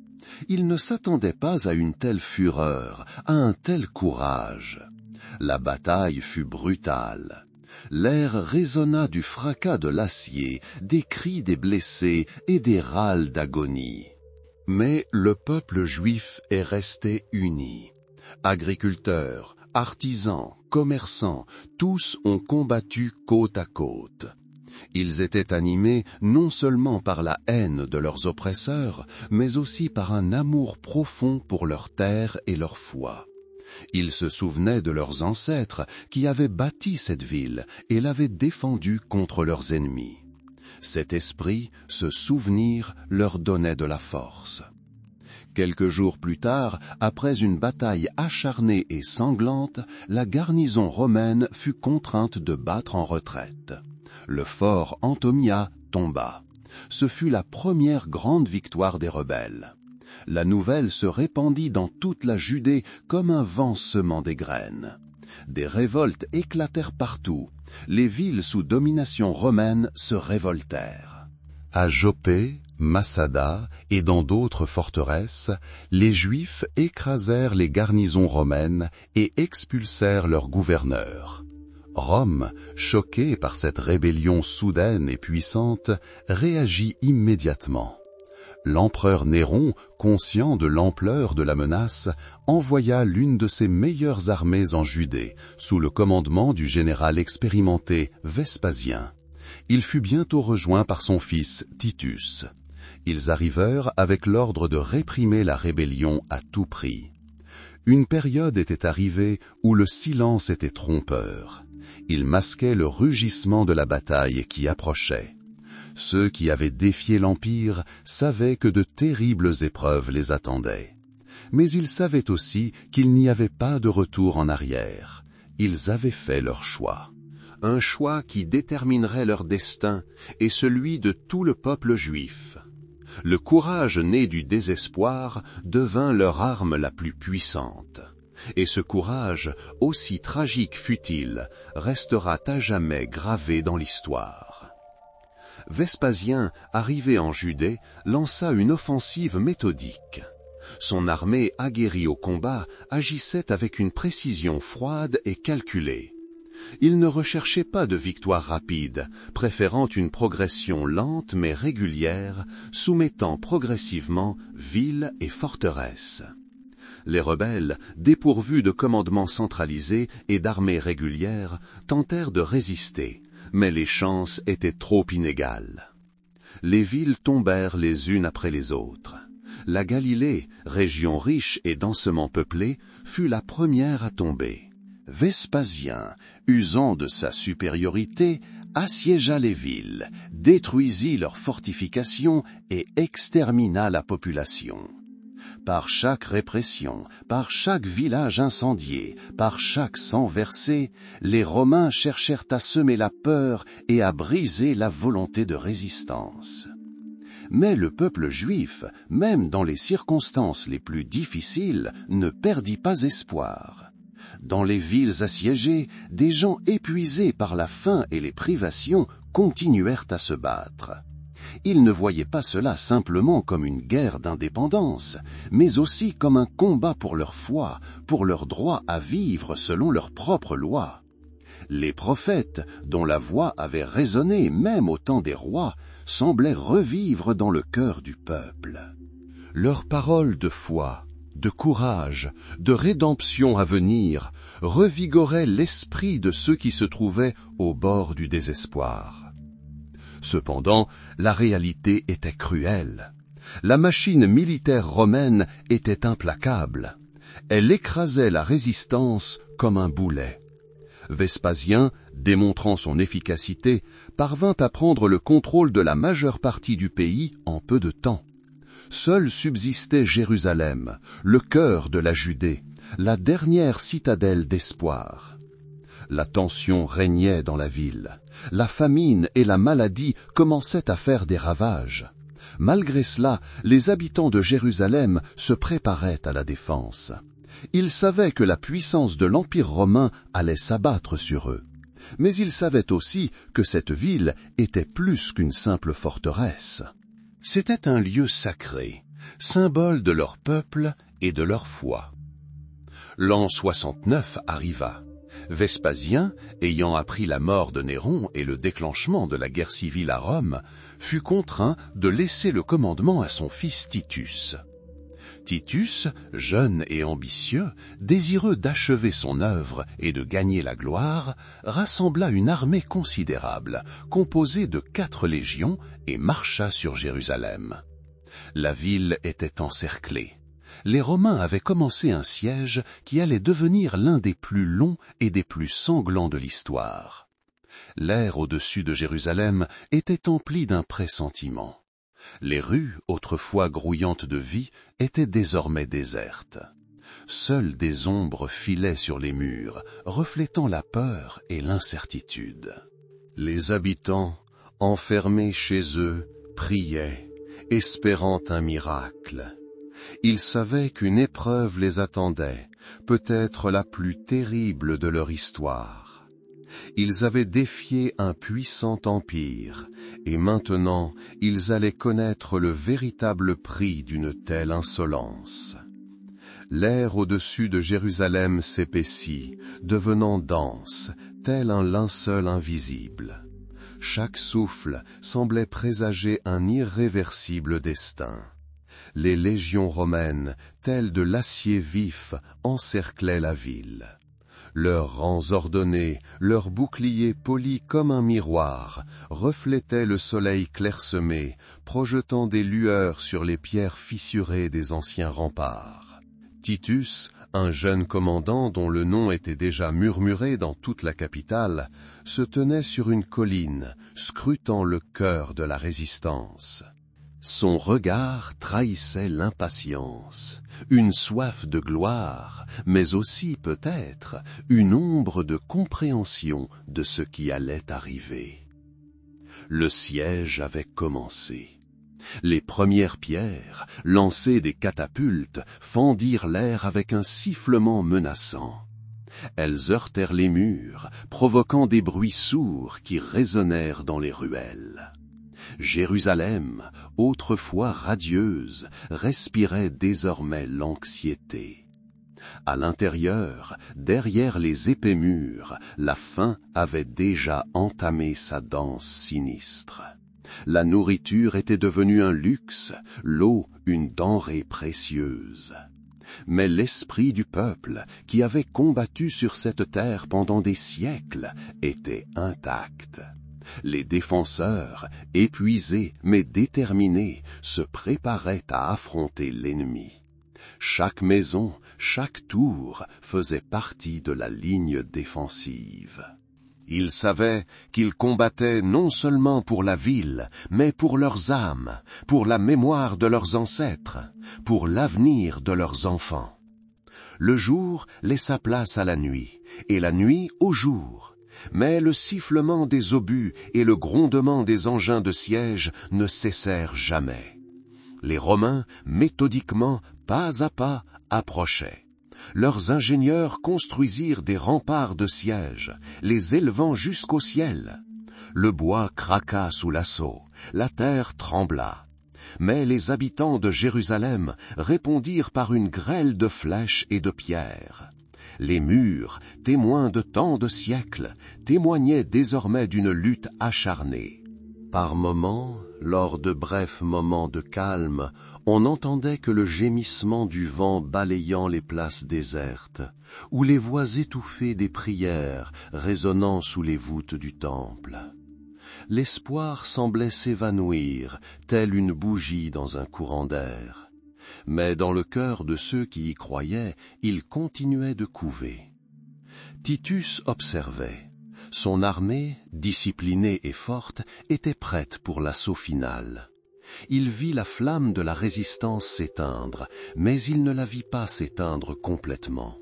S1: Ils ne s'attendaient pas à une telle fureur, à un tel courage. La bataille fut brutale. L'air résonna du fracas de l'acier, des cris des blessés et des râles d'agonie. Mais le peuple juif est resté uni. Agriculteurs, artisans, commerçants, tous ont combattu côte à côte. Ils étaient animés non seulement par la haine de leurs oppresseurs, mais aussi par un amour profond pour leur terre et leur foi. Ils se souvenaient de leurs ancêtres qui avaient bâti cette ville et l'avaient défendue contre leurs ennemis. Cet esprit, ce souvenir, leur donnait de la force. Quelques jours plus tard, après une bataille acharnée et sanglante, la garnison romaine fut contrainte de battre en retraite. Le fort Antomia tomba. Ce fut la première grande victoire des rebelles. La nouvelle se répandit dans toute la Judée comme un vent semant des graines. Des révoltes éclatèrent partout. Les villes sous domination romaine se révoltèrent. À Joppé, Massada et dans d'autres forteresses, les Juifs écrasèrent les garnisons romaines et expulsèrent leurs gouverneurs. Rome, choquée par cette rébellion soudaine et puissante, réagit immédiatement. L'empereur Néron, conscient de l'ampleur de la menace, envoya l'une de ses meilleures armées en Judée, sous le commandement du général expérimenté Vespasien. Il fut bientôt rejoint par son fils Titus. Ils arrivèrent avec l'ordre de réprimer la rébellion à tout prix. Une période était arrivée où le silence était trompeur. Il masquait le rugissement de la bataille qui approchait. Ceux qui avaient défié l'Empire savaient que de terribles épreuves les attendaient. Mais ils savaient aussi qu'il n'y avait pas de retour en arrière. Ils avaient fait leur choix. Un choix qui déterminerait leur destin et celui de tout le peuple juif. Le courage né du désespoir devint leur arme la plus puissante. Et ce courage, aussi tragique fût-il, restera à jamais gravé dans l'histoire. Vespasien, arrivé en Judée, lança une offensive méthodique. Son armée, aguerrie au combat, agissait avec une précision froide et calculée. Il ne recherchait pas de victoire rapide, préférant une progression lente mais régulière, soumettant progressivement villes et forteresses. Les rebelles, dépourvus de commandement centralisé et d'armées régulières, tentèrent de résister, mais les chances étaient trop inégales. Les villes tombèrent les unes après les autres. La Galilée, région riche et densément peuplée, fut la première à tomber. Vespasien, usant de sa supériorité, assiégea les villes, détruisit leurs fortifications et extermina la population. Par chaque répression, par chaque village incendié, par chaque sang versé, les Romains cherchèrent à semer la peur et à briser la volonté de résistance. Mais le peuple juif, même dans les circonstances les plus difficiles, ne perdit pas espoir. Dans les villes assiégées, des gens épuisés par la faim et les privations continuèrent à se battre. Ils ne voyaient pas cela simplement comme une guerre d'indépendance, mais aussi comme un combat pour leur foi, pour leur droit à vivre selon leurs propres lois. Les prophètes, dont la voix avait résonné même au temps des rois, semblaient revivre dans le cœur du peuple. Leurs paroles de foi, de courage, de rédemption à venir, revigorait l'esprit de ceux qui se trouvaient au bord du désespoir. Cependant, la réalité était cruelle. La machine militaire romaine était implacable. Elle écrasait la résistance comme un boulet. Vespasien, démontrant son efficacité, parvint à prendre le contrôle de la majeure partie du pays en peu de temps. Seul subsistait Jérusalem, le cœur de la Judée, la dernière citadelle d'espoir. La tension régnait dans la ville. La famine et la maladie commençaient à faire des ravages. Malgré cela, les habitants de Jérusalem se préparaient à la défense. Ils savaient que la puissance de l'Empire romain allait s'abattre sur eux. Mais ils savaient aussi que cette ville était plus qu'une simple forteresse. C'était un lieu sacré, symbole de leur peuple et de leur foi. L'an 69 arriva. Vespasien, ayant appris la mort de Néron et le déclenchement de la guerre civile à Rome, fut contraint de laisser le commandement à son fils Titus. Titus, jeune et ambitieux, désireux d'achever son œuvre et de gagner la gloire, rassembla une armée considérable, composée de 4 légions, et marcha sur Jérusalem. La ville était encerclée. Les Romains avaient commencé un siège qui allait devenir l'un des plus longs et des plus sanglants de l'histoire. L'air au-dessus de Jérusalem était empli d'un pressentiment. Les rues, autrefois grouillantes de vie, étaient désormais désertes. Seules des ombres filaient sur les murs, reflétant la peur et l'incertitude. Les habitants, enfermés chez eux, priaient, espérant un miracle. Ils savaient qu'une épreuve les attendait, peut-être la plus terrible de leur histoire. Ils avaient défié un puissant empire, et maintenant ils allaient connaître le véritable prix d'une telle insolence. L'air au-dessus de Jérusalem s'épaissit, devenant dense, tel un linceul invisible. Chaque souffle semblait présager un irréversible destin. Les légions romaines, telles de l'acier vif, encerclaient la ville. Leurs rangs ordonnés, leurs boucliers polis comme un miroir, reflétaient le soleil clairsemé, projetant des lueurs sur les pierres fissurées des anciens remparts. Titus, un jeune commandant dont le nom était déjà murmuré dans toute la capitale, se tenait sur une colline, scrutant le cœur de la résistance. Son regard trahissait l'impatience, une soif de gloire, mais aussi peut-être une ombre de compréhension de ce qui allait arriver. Le siège avait commencé. Les premières pierres, lancées des catapultes, fendirent l'air avec un sifflement menaçant. Elles heurtèrent les murs, provoquant des bruits sourds qui résonnèrent dans les ruelles. Jérusalem, autrefois radieuse, respirait désormais l'anxiété. À l'intérieur, derrière les épais murs, la faim avait déjà entamé sa danse sinistre. La nourriture était devenue un luxe, l'eau une denrée précieuse. Mais l'esprit du peuple, qui avait combattu sur cette terre pendant des siècles, était intact. Les défenseurs, épuisés mais déterminés, se préparaient à affronter l'ennemi. Chaque maison, chaque tour faisait partie de la ligne défensive. Ils savaient qu'ils combattaient non seulement pour la ville, mais pour leurs âmes, pour la mémoire de leurs ancêtres, pour l'avenir de leurs enfants. Le jour laissa place à la nuit, et la nuit au jour. Mais le sifflement des obus et le grondement des engins de siège ne cessèrent jamais. Les Romains, méthodiquement, pas à pas, approchaient. Leurs ingénieurs construisirent des remparts de siège, les élevant jusqu'au ciel. Le bois craqua sous l'assaut, la terre trembla. Mais les habitants de Jérusalem répondirent par une grêle de flèches et de pierres. Les murs, témoins de tant de siècles, témoignaient désormais d'une lutte acharnée. Par moments, Lors de brefs moments de calme, on n'entendait que le gémissement du vent balayant les places désertes, ou les voix étouffées des prières résonnant sous les voûtes du temple. L'espoir semblait s'évanouir, telle une bougie dans un courant d'air. Mais dans le cœur de ceux qui y croyaient, il continuait de couver. Titus observait. Son armée, disciplinée et forte, était prête pour l'assaut final. Il vit la flamme de la résistance s'éteindre, mais il ne la vit pas s'éteindre complètement.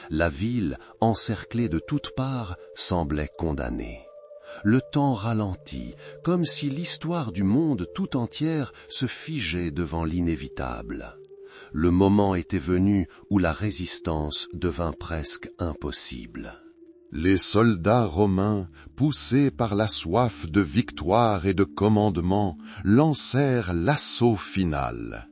S1: La ville, encerclée de toutes parts, semblait condamnée. Le temps ralentit, comme si l'histoire du monde tout entière se figeait devant l'inévitable. Le moment était venu où la résistance devint presque impossible. Les soldats romains, poussés par la soif de victoire et de commandement, lancèrent l'assaut final.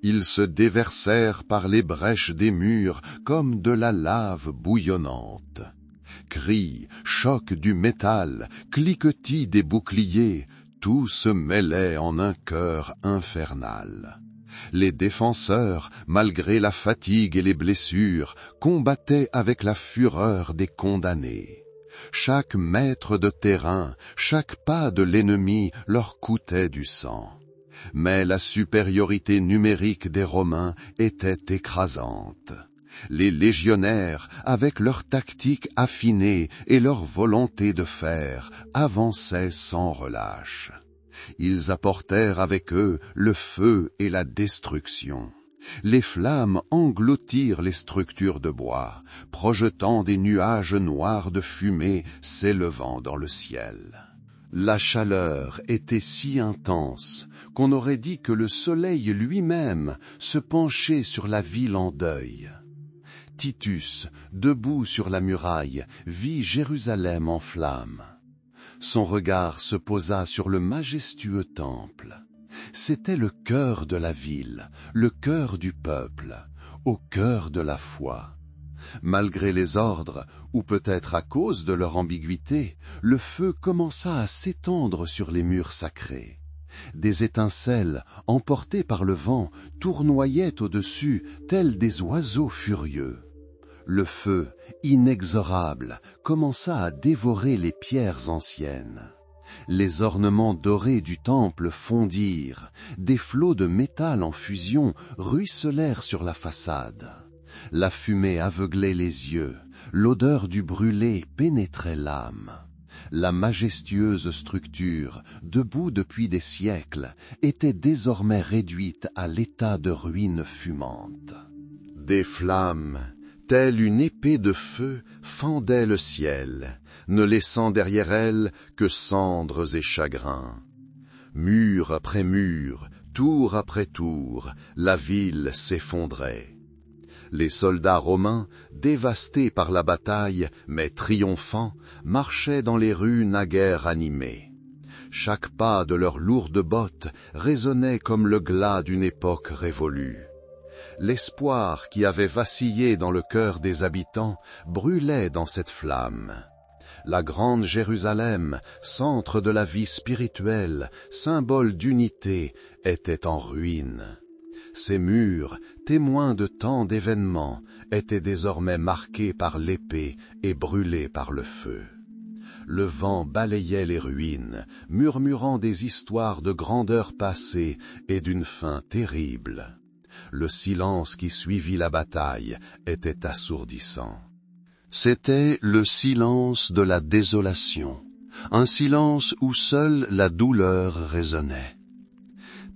S1: Ils se déversèrent par les brèches des murs comme de la lave bouillonnante. Cris, chocs du métal, cliquetis des boucliers, tout se mêlait en un chœur infernal. Les défenseurs, malgré la fatigue et les blessures, combattaient avec la fureur des condamnés. Chaque mètre de terrain, chaque pas de l'ennemi leur coûtait du sang. Mais la supériorité numérique des Romains était écrasante. Les légionnaires, avec leur tactique affinée et leur volonté de fer, avançaient sans relâche. Ils apportèrent avec eux le feu et la destruction. Les flammes engloutirent les structures de bois, projetant des nuages noirs de fumée s'élevant dans le ciel. La chaleur était si intense qu'on aurait dit que le soleil lui-même se penchait sur la ville en deuil. Titus, debout sur la muraille, vit Jérusalem en flammes. Son regard se posa sur le majestueux temple. C'était le cœur de la ville, le cœur du peuple, au cœur de la foi. Malgré les ordres, ou peut-être à cause de leur ambiguïté, le feu commença à s'étendre sur les murs sacrés. Des étincelles, emportées par le vent, tournoyaient au-dessus, tels des oiseaux furieux. Le feu, inexorable, commença à dévorer les pierres anciennes. Les ornements dorés du temple fondirent, des flots de métal en fusion ruisselèrent sur la façade. La fumée aveuglait les yeux, l'odeur du brûlé pénétrait l'âme. La majestueuse structure, debout depuis des siècles, était désormais réduite à l'état de ruine fumante. Des flammes, telle une épée de feu, fendait le ciel, ne laissant derrière elle que cendres et chagrins. Mur après mur, tour après tour, la ville s'effondrait. Les soldats romains, dévastés par la bataille, mais triomphants, marchaient dans les rues naguère animées. Chaque pas de leurs lourdes bottes résonnait comme le glas d'une époque révolue. L'espoir qui avait vacillé dans le cœur des habitants brûlait dans cette flamme. La grande Jérusalem, centre de la vie spirituelle, symbole d'unité, était en ruine. Ses murs, témoins de tant d'événements, étaient désormais marqués par l'épée et brûlés par le feu. Le vent balayait les ruines, murmurant des histoires de grandeur passée et d'une fin terrible. Le silence qui suivit la bataille était assourdissant. C'était le silence de la désolation, un silence où seule la douleur résonnait.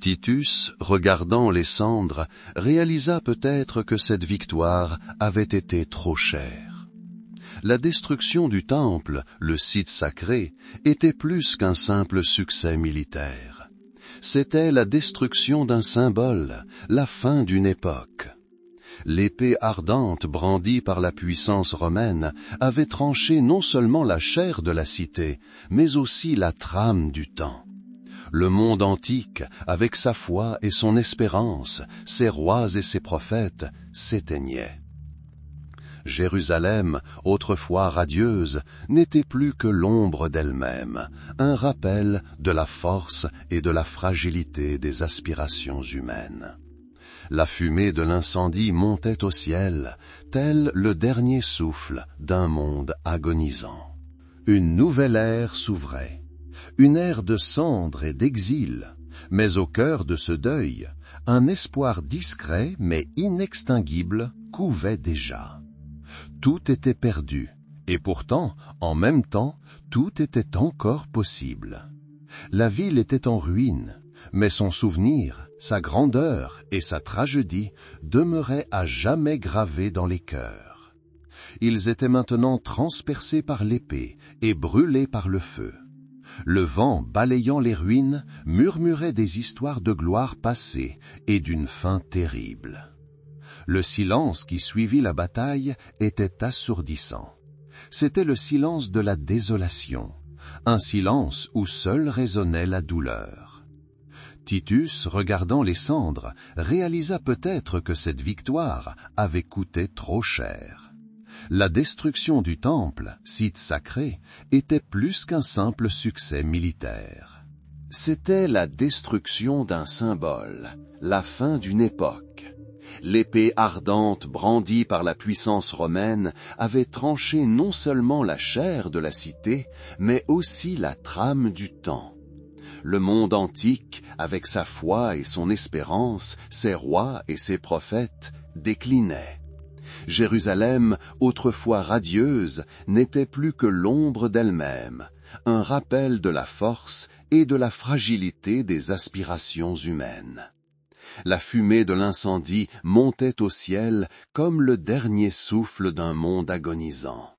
S1: Titus, regardant les cendres, réalisa peut-être que cette victoire avait été trop chère. La destruction du temple, le site sacré, était plus qu'un simple succès militaire. C'était la destruction d'un symbole, la fin d'une époque. L'épée ardente brandie par la puissance romaine avait tranché non seulement la chair de la cité, mais aussi la trame du temps. Le monde antique, avec sa foi et son espérance, ses rois et ses prophètes, s'éteignait. Jérusalem, autrefois radieuse, n'était plus que l'ombre d'elle-même, un rappel de la force et de la fragilité des aspirations humaines. La fumée de l'incendie montait au ciel, tel le dernier souffle d'un monde agonisant. Une nouvelle ère s'ouvrait, une ère de cendre et d'exil, mais au cœur de ce deuil, un espoir discret mais inextinguible couvait déjà. Tout était perdu, et pourtant, en même temps, tout était encore possible. La ville était en ruine, mais son souvenir, sa grandeur et sa tragédie demeuraient à jamais gravés dans les cœurs. Ils étaient maintenant transpercés par l'épée et brûlés par le feu. Le vent balayant les ruines murmurait des histoires de gloire passée et d'une fin terrible. Le silence qui suivit la bataille était assourdissant. C'était le silence de la désolation, un silence où seule résonnait la douleur. Titus, regardant les cendres, réalisa peut-être que cette victoire avait coûté trop cher. La destruction du temple, site sacré, était plus qu'un simple succès militaire. C'était la destruction d'un symbole, la fin d'une époque. L'épée ardente brandie par la puissance romaine avait tranché non seulement la chair de la cité, mais aussi la trame du temps. Le monde antique, avec sa foi et son espérance, ses rois et ses prophètes, déclinait. Jérusalem, autrefois radieuse, n'était plus que l'ombre d'elle-même, un rappel de la force et de la fragilité des aspirations humaines. La fumée de l'incendie montait au ciel comme le dernier souffle d'un monde agonisant.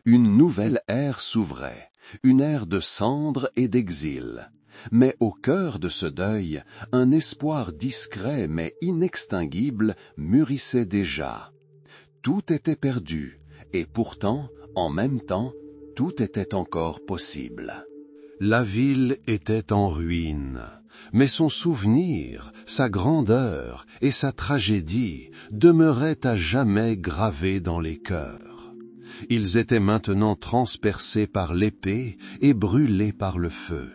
S1: Une nouvelle ère s'ouvrait, une ère de cendre et d'exil. Mais au cœur de ce deuil, un espoir discret mais inextinguible mûrissait déjà. Tout était perdu, et pourtant, en même temps, tout était encore possible. La ville était en ruine, mais son souvenir, sa grandeur et sa tragédie demeuraient à jamais gravés dans les cœurs. Ils étaient maintenant transpercés par l'épée et brûlés par le feu.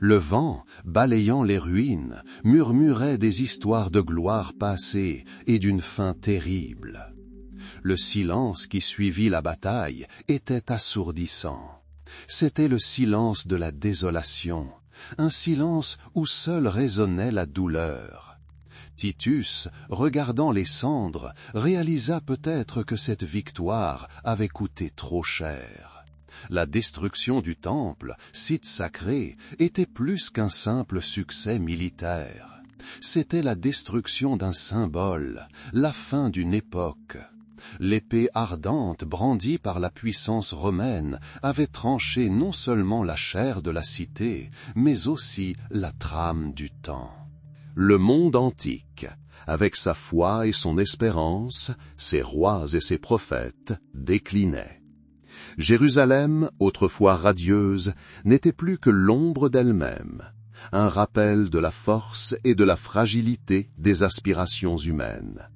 S1: Le vent, balayant les ruines, murmurait des histoires de gloire passée et d'une fin terrible. Le silence qui suivit la bataille était assourdissant. C'était le silence de la désolation, un silence où seule résonnait la douleur. Titus, regardant les cendres, réalisa peut-être que cette victoire avait coûté trop cher. La destruction du temple, site sacré, était plus qu'un simple succès militaire. C'était la destruction d'un symbole, la fin d'une époque. L'épée ardente brandie par la puissance romaine avait tranché non seulement la chair de la cité, mais aussi la trame du temps. Le monde antique, avec sa foi et son espérance, ses rois et ses prophètes, déclinait. Jérusalem, autrefois radieuse, n'était plus que l'ombre d'elle-même, un rappel de la force et de la fragilité des aspirations humaines.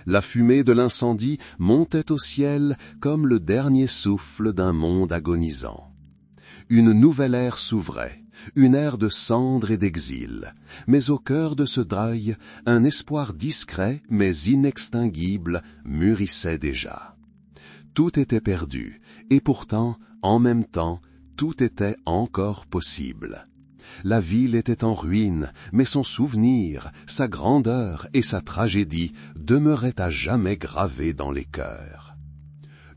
S1: La fumée de l'incendie montait au ciel comme le dernier souffle d'un monde agonisant. Une nouvelle ère s'ouvrait, une ère de cendre et d'exil, mais au cœur de ce deuil, un espoir discret mais inextinguible mûrissait déjà. Tout était perdu, et pourtant, en même temps, tout était encore possible. La ville était en ruine, mais son souvenir, sa grandeur et sa tragédie demeuraient à jamais gravés dans les cœurs.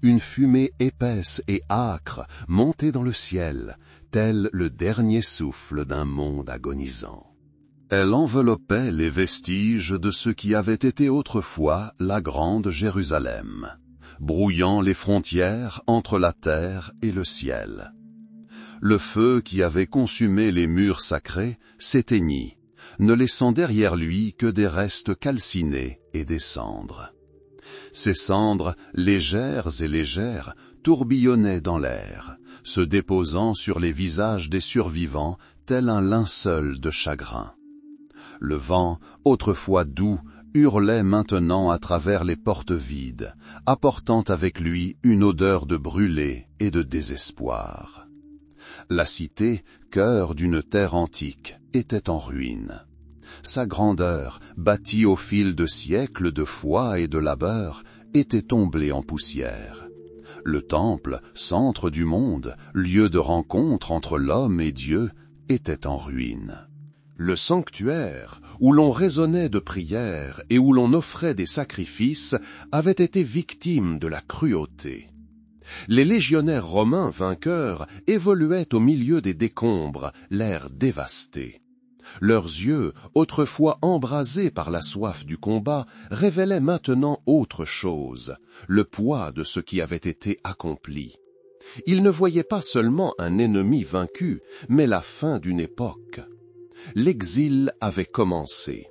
S1: Une fumée épaisse et âcre montait dans le ciel, tel le dernier souffle d'un monde agonisant. Elle enveloppait les vestiges de ce qui avait été autrefois la grande Jérusalem, brouillant les frontières entre la terre et le ciel. Le feu qui avait consumé les murs sacrés s'éteignit, ne laissant derrière lui que des restes calcinés et des cendres. Ces cendres, légères et légères, tourbillonnaient dans l'air, se déposant sur les visages des survivants tel un linceul de chagrin. Le vent, autrefois doux, hurlait maintenant à travers les portes vides, apportant avec lui une odeur de brûlé et de désespoir. La cité, cœur d'une terre antique, était en ruine. Sa grandeur, bâtie au fil de siècles de foi et de labeur, était tombée en poussière. Le temple, centre du monde, lieu de rencontre entre l'homme et Dieu, était en ruine. Le sanctuaire, où l'on raisonnait de prières et où l'on offrait des sacrifices, avait été victime de la cruauté. Les légionnaires romains vainqueurs évoluaient au milieu des décombres, l'air dévasté. Leurs yeux, autrefois embrasés par la soif du combat, révélaient maintenant autre chose, le poids de ce qui avait été accompli. Ils ne voyaient pas seulement un ennemi vaincu, mais la fin d'une époque. L'exil avait commencé.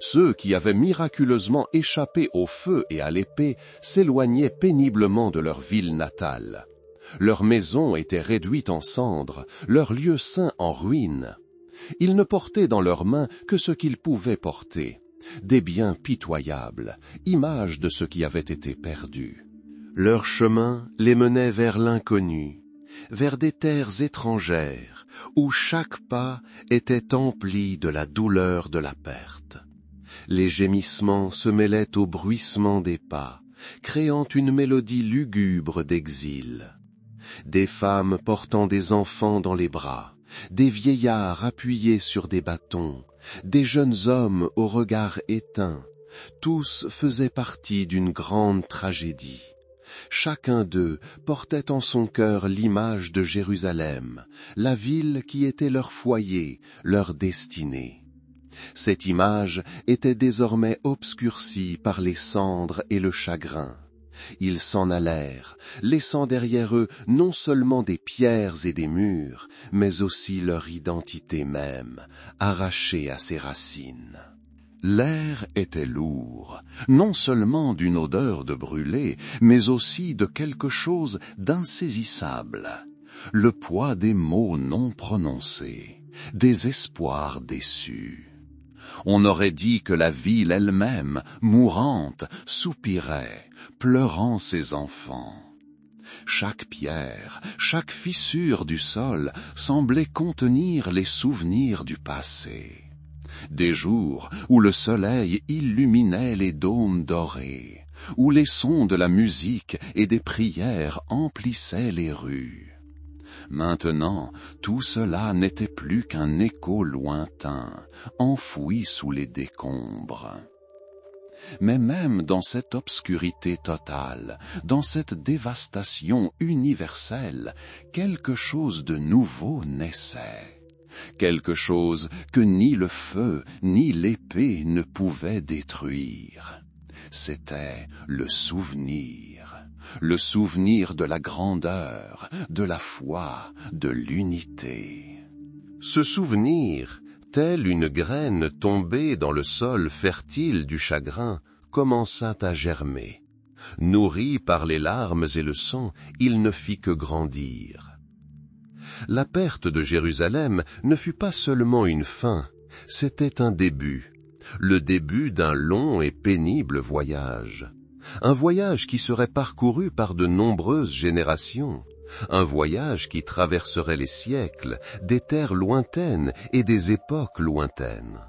S1: Ceux qui avaient miraculeusement échappé au feu et à l'épée s'éloignaient péniblement de leur ville natale. Leur maison était réduite en cendres, leur lieu saint en ruine. Ils ne portaient dans leurs mains que ce qu'ils pouvaient porter, des biens pitoyables, images de ce qui avait été perdu. Leur chemin les menait vers l'inconnu, vers des terres étrangères, où chaque pas était empli de la douleur de la perte. Les gémissements se mêlaient au bruissement des pas, créant une mélodie lugubre d'exil. Des femmes portant des enfants dans les bras, des vieillards appuyés sur des bâtons, des jeunes hommes au regard éteint, tous faisaient partie d'une grande tragédie. Chacun d'eux portait en son cœur l'image de Jérusalem, la ville qui était leur foyer, leur destinée. Cette image était désormais obscurcie par les cendres et le chagrin. Ils s'en allèrent, laissant derrière eux non seulement des pierres et des murs, mais aussi leur identité même, arrachée à ses racines. L'air était lourd, non seulement d'une odeur de brûlé, mais aussi de quelque chose d'insaisissable. Le poids des mots non prononcés, des espoirs déçus. On aurait dit que la ville elle-même, mourante, soupirait, pleurant ses enfants. Chaque pierre, chaque fissure du sol semblait contenir les souvenirs du passé. Des jours où le soleil illuminait les dômes dorés, où les sons de la musique et des prières emplissaient les rues. Maintenant, tout cela n'était plus qu'un écho lointain, enfoui sous les décombres. Mais même dans cette obscurité totale, dans cette dévastation universelle, quelque chose de nouveau naissait. Quelque chose que ni le feu ni l'épée ne pouvaient détruire. C'était le souvenir de la grandeur, de la foi, de l'unité. Ce souvenir, telle une graine tombée dans le sol fertile du chagrin, commença à germer. Nourri par les larmes et le sang, il ne fit que grandir. La perte de Jérusalem ne fut pas seulement une fin, c'était un début, le début d'un long et pénible voyage. Un voyage qui serait parcouru par de nombreuses générations, un voyage qui traverserait les siècles, des terres lointaines et des époques lointaines.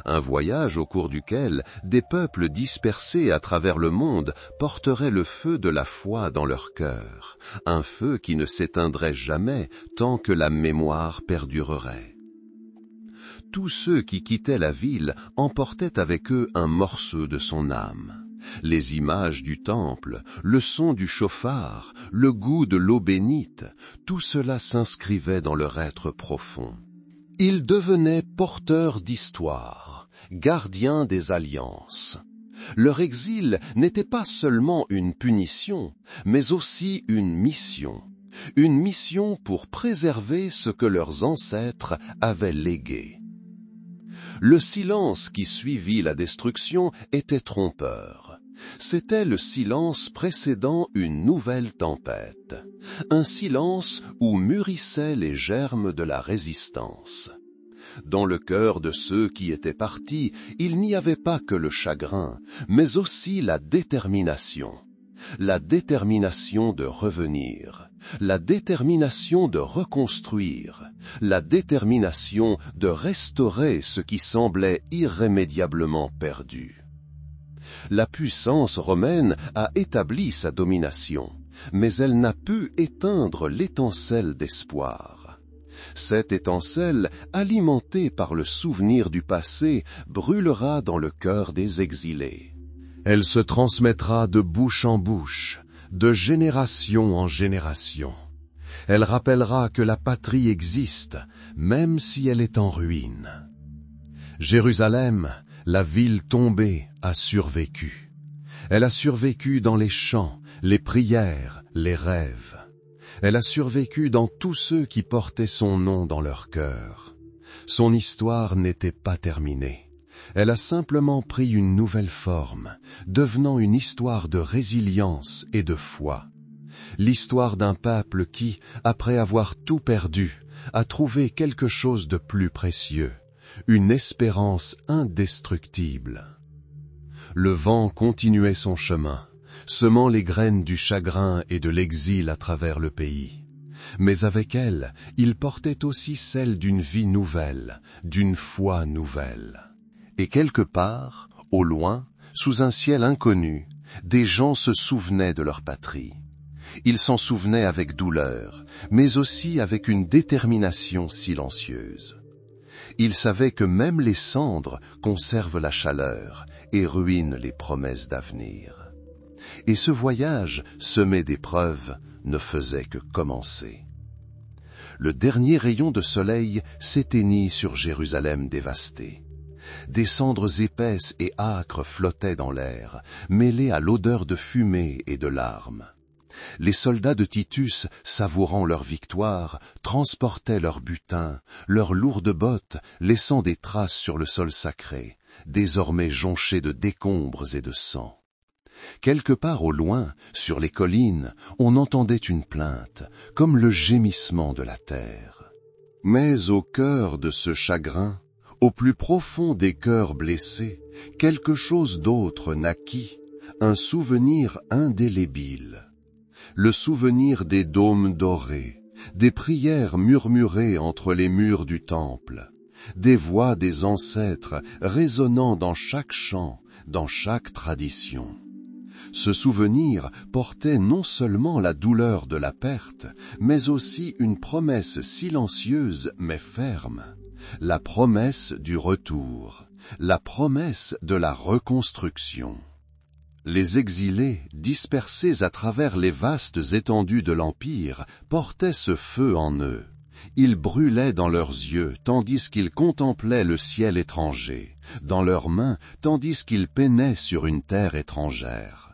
S1: Un voyage au cours duquel des peuples dispersés à travers le monde porteraient le feu de la foi dans leur cœur, un feu qui ne s'éteindrait jamais tant que la mémoire perdurerait. Tous ceux qui quittaient la ville emportaient avec eux un morceau de son âme. Les images du temple, le son du chauffard, le goût de l'eau bénite, tout cela s'inscrivait dans leur être profond. Ils devenaient porteurs d'histoire, gardiens des alliances. Leur exil n'était pas seulement une punition, mais aussi une mission pour préserver ce que leurs ancêtres avaient légué. Le silence qui suivit la destruction était trompeur. C'était le silence précédant une nouvelle tempête, un silence où mûrissaient les germes de la résistance. Dans le cœur de ceux qui étaient partis, il n'y avait pas que le chagrin, mais aussi la détermination de revenir, la détermination de reconstruire, la détermination de restaurer ce qui semblait irrémédiablement perdu. La puissance romaine a établi sa domination, mais elle n'a pu éteindre l'étincelle d'espoir. Cette étincelle, alimentée par le souvenir du passé, brûlera dans le cœur des exilés. Elle se transmettra de bouche en bouche, de génération en génération. Elle rappellera que la patrie existe, même si elle est en ruine. Jérusalem, la ville tombée, a survécu. Elle a survécu dans les chants, les prières, les rêves. Elle a survécu dans tous ceux qui portaient son nom dans leur cœur. Son histoire n'était pas terminée. Elle a simplement pris une nouvelle forme, devenant une histoire de résilience et de foi. L'histoire d'un peuple qui, après avoir tout perdu, a trouvé quelque chose de plus précieux, une espérance indestructible. Le vent continuait son chemin, semant les graines du chagrin et de l'exil à travers le pays. Mais avec elle, il portait aussi celle d'une vie nouvelle, d'une foi nouvelle. Et quelque part, au loin, sous un ciel inconnu, des gens se souvenaient de leur patrie. Ils s'en souvenaient avec douleur, mais aussi avec une détermination silencieuse. Ils savaient que même les cendres conservent la chaleur et ruinent les promesses d'avenir. Et ce voyage, semé d'épreuves, ne faisait que commencer. Le dernier rayon de soleil s'éteignit sur Jérusalem dévastée. Des cendres épaisses et âcres flottaient dans l'air, mêlées à l'odeur de fumée et de larmes. Les soldats de Titus, savourant leur victoire, transportaient leur butin, leurs lourdes bottes, laissant des traces sur le sol sacré, désormais jonché de décombres et de sang. Quelque part au loin, sur les collines, on entendait une plainte, comme le gémissement de la terre. Mais au cœur de ce chagrin, au plus profond des cœurs blessés, quelque chose d'autre naquit, un souvenir indélébile. Le souvenir des dômes dorés, des prières murmurées entre les murs du temple, des voix des ancêtres résonnant dans chaque chant, dans chaque tradition. Ce souvenir portait non seulement la douleur de la perte, mais aussi une promesse silencieuse mais ferme, la promesse du retour, la promesse de la reconstruction. Les exilés, dispersés à travers les vastes étendues de l'Empire, portaient ce feu en eux. Il brûlait dans leurs yeux, tandis qu'ils contemplaient le ciel étranger, dans leurs mains, tandis qu'ils peinaient sur une terre étrangère.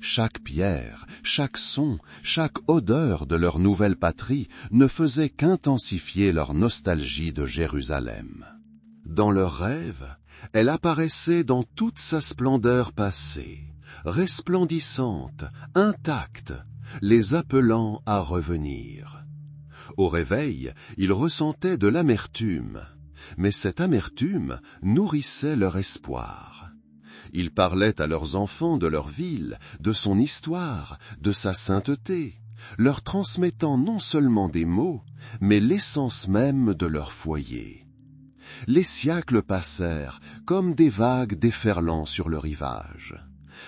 S1: Chaque pierre, chaque son, chaque odeur de leur nouvelle patrie ne faisait qu'intensifier leur nostalgie de Jérusalem. Dans leurs rêves, elle apparaissait dans toute sa splendeur passée, resplendissante, intacte, les appelant à revenir. Au réveil, ils ressentaient de l'amertume, mais cette amertume nourrissait leur espoir. Ils parlaient à leurs enfants de leur ville, de son histoire, de sa sainteté, leur transmettant non seulement des mots, mais l'essence même de leur foyer. Les siècles passèrent comme des vagues déferlant sur le rivage.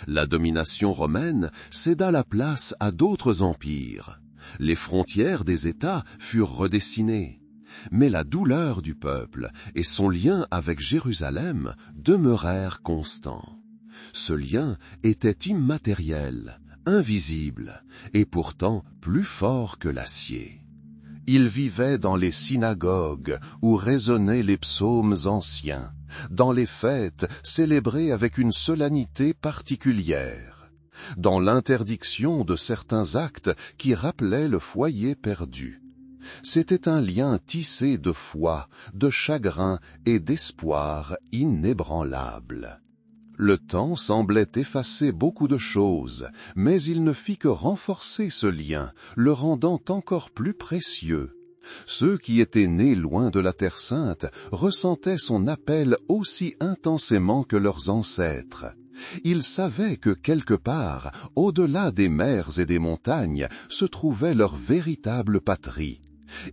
S1: La domination romaine céda la place à d'autres empires. Les frontières des États furent redessinées. Mais la douleur du peuple et son lien avec Jérusalem demeurèrent constants. Ce lien était immatériel, invisible, et pourtant plus fort que l'acier. Il vivait dans les synagogues où résonnaient les psaumes anciens, dans les fêtes célébrées avec une solennité particulière, dans l'interdiction de certains actes qui rappelaient le foyer perdu. C'était un lien tissé de foi, de chagrin et d'espoir inébranlable. Le temps semblait effacer beaucoup de choses, mais il ne fit que renforcer ce lien, le rendant encore plus précieux. Ceux qui étaient nés loin de la Terre Sainte ressentaient son appel aussi intensément que leurs ancêtres. Ils savaient que quelque part, au-delà des mers et des montagnes, se trouvait leur véritable patrie.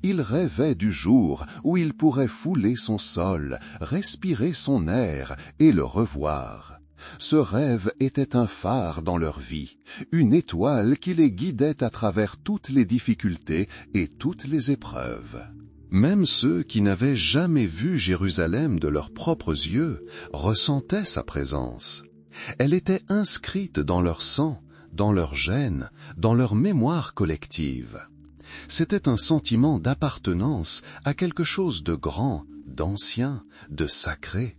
S1: Ils rêvaient du jour où ils pourraient fouler son sol, respirer son air et le revoir. Ce rêve était un phare dans leur vie, une étoile qui les guidait à travers toutes les difficultés et toutes les épreuves. Même ceux qui n'avaient jamais vu Jérusalem de leurs propres yeux ressentaient sa présence. Elle était inscrite dans leur sang, dans leur gènes, dans leur mémoire collective. C'était un sentiment d'appartenance à quelque chose de grand, d'ancien, de sacré.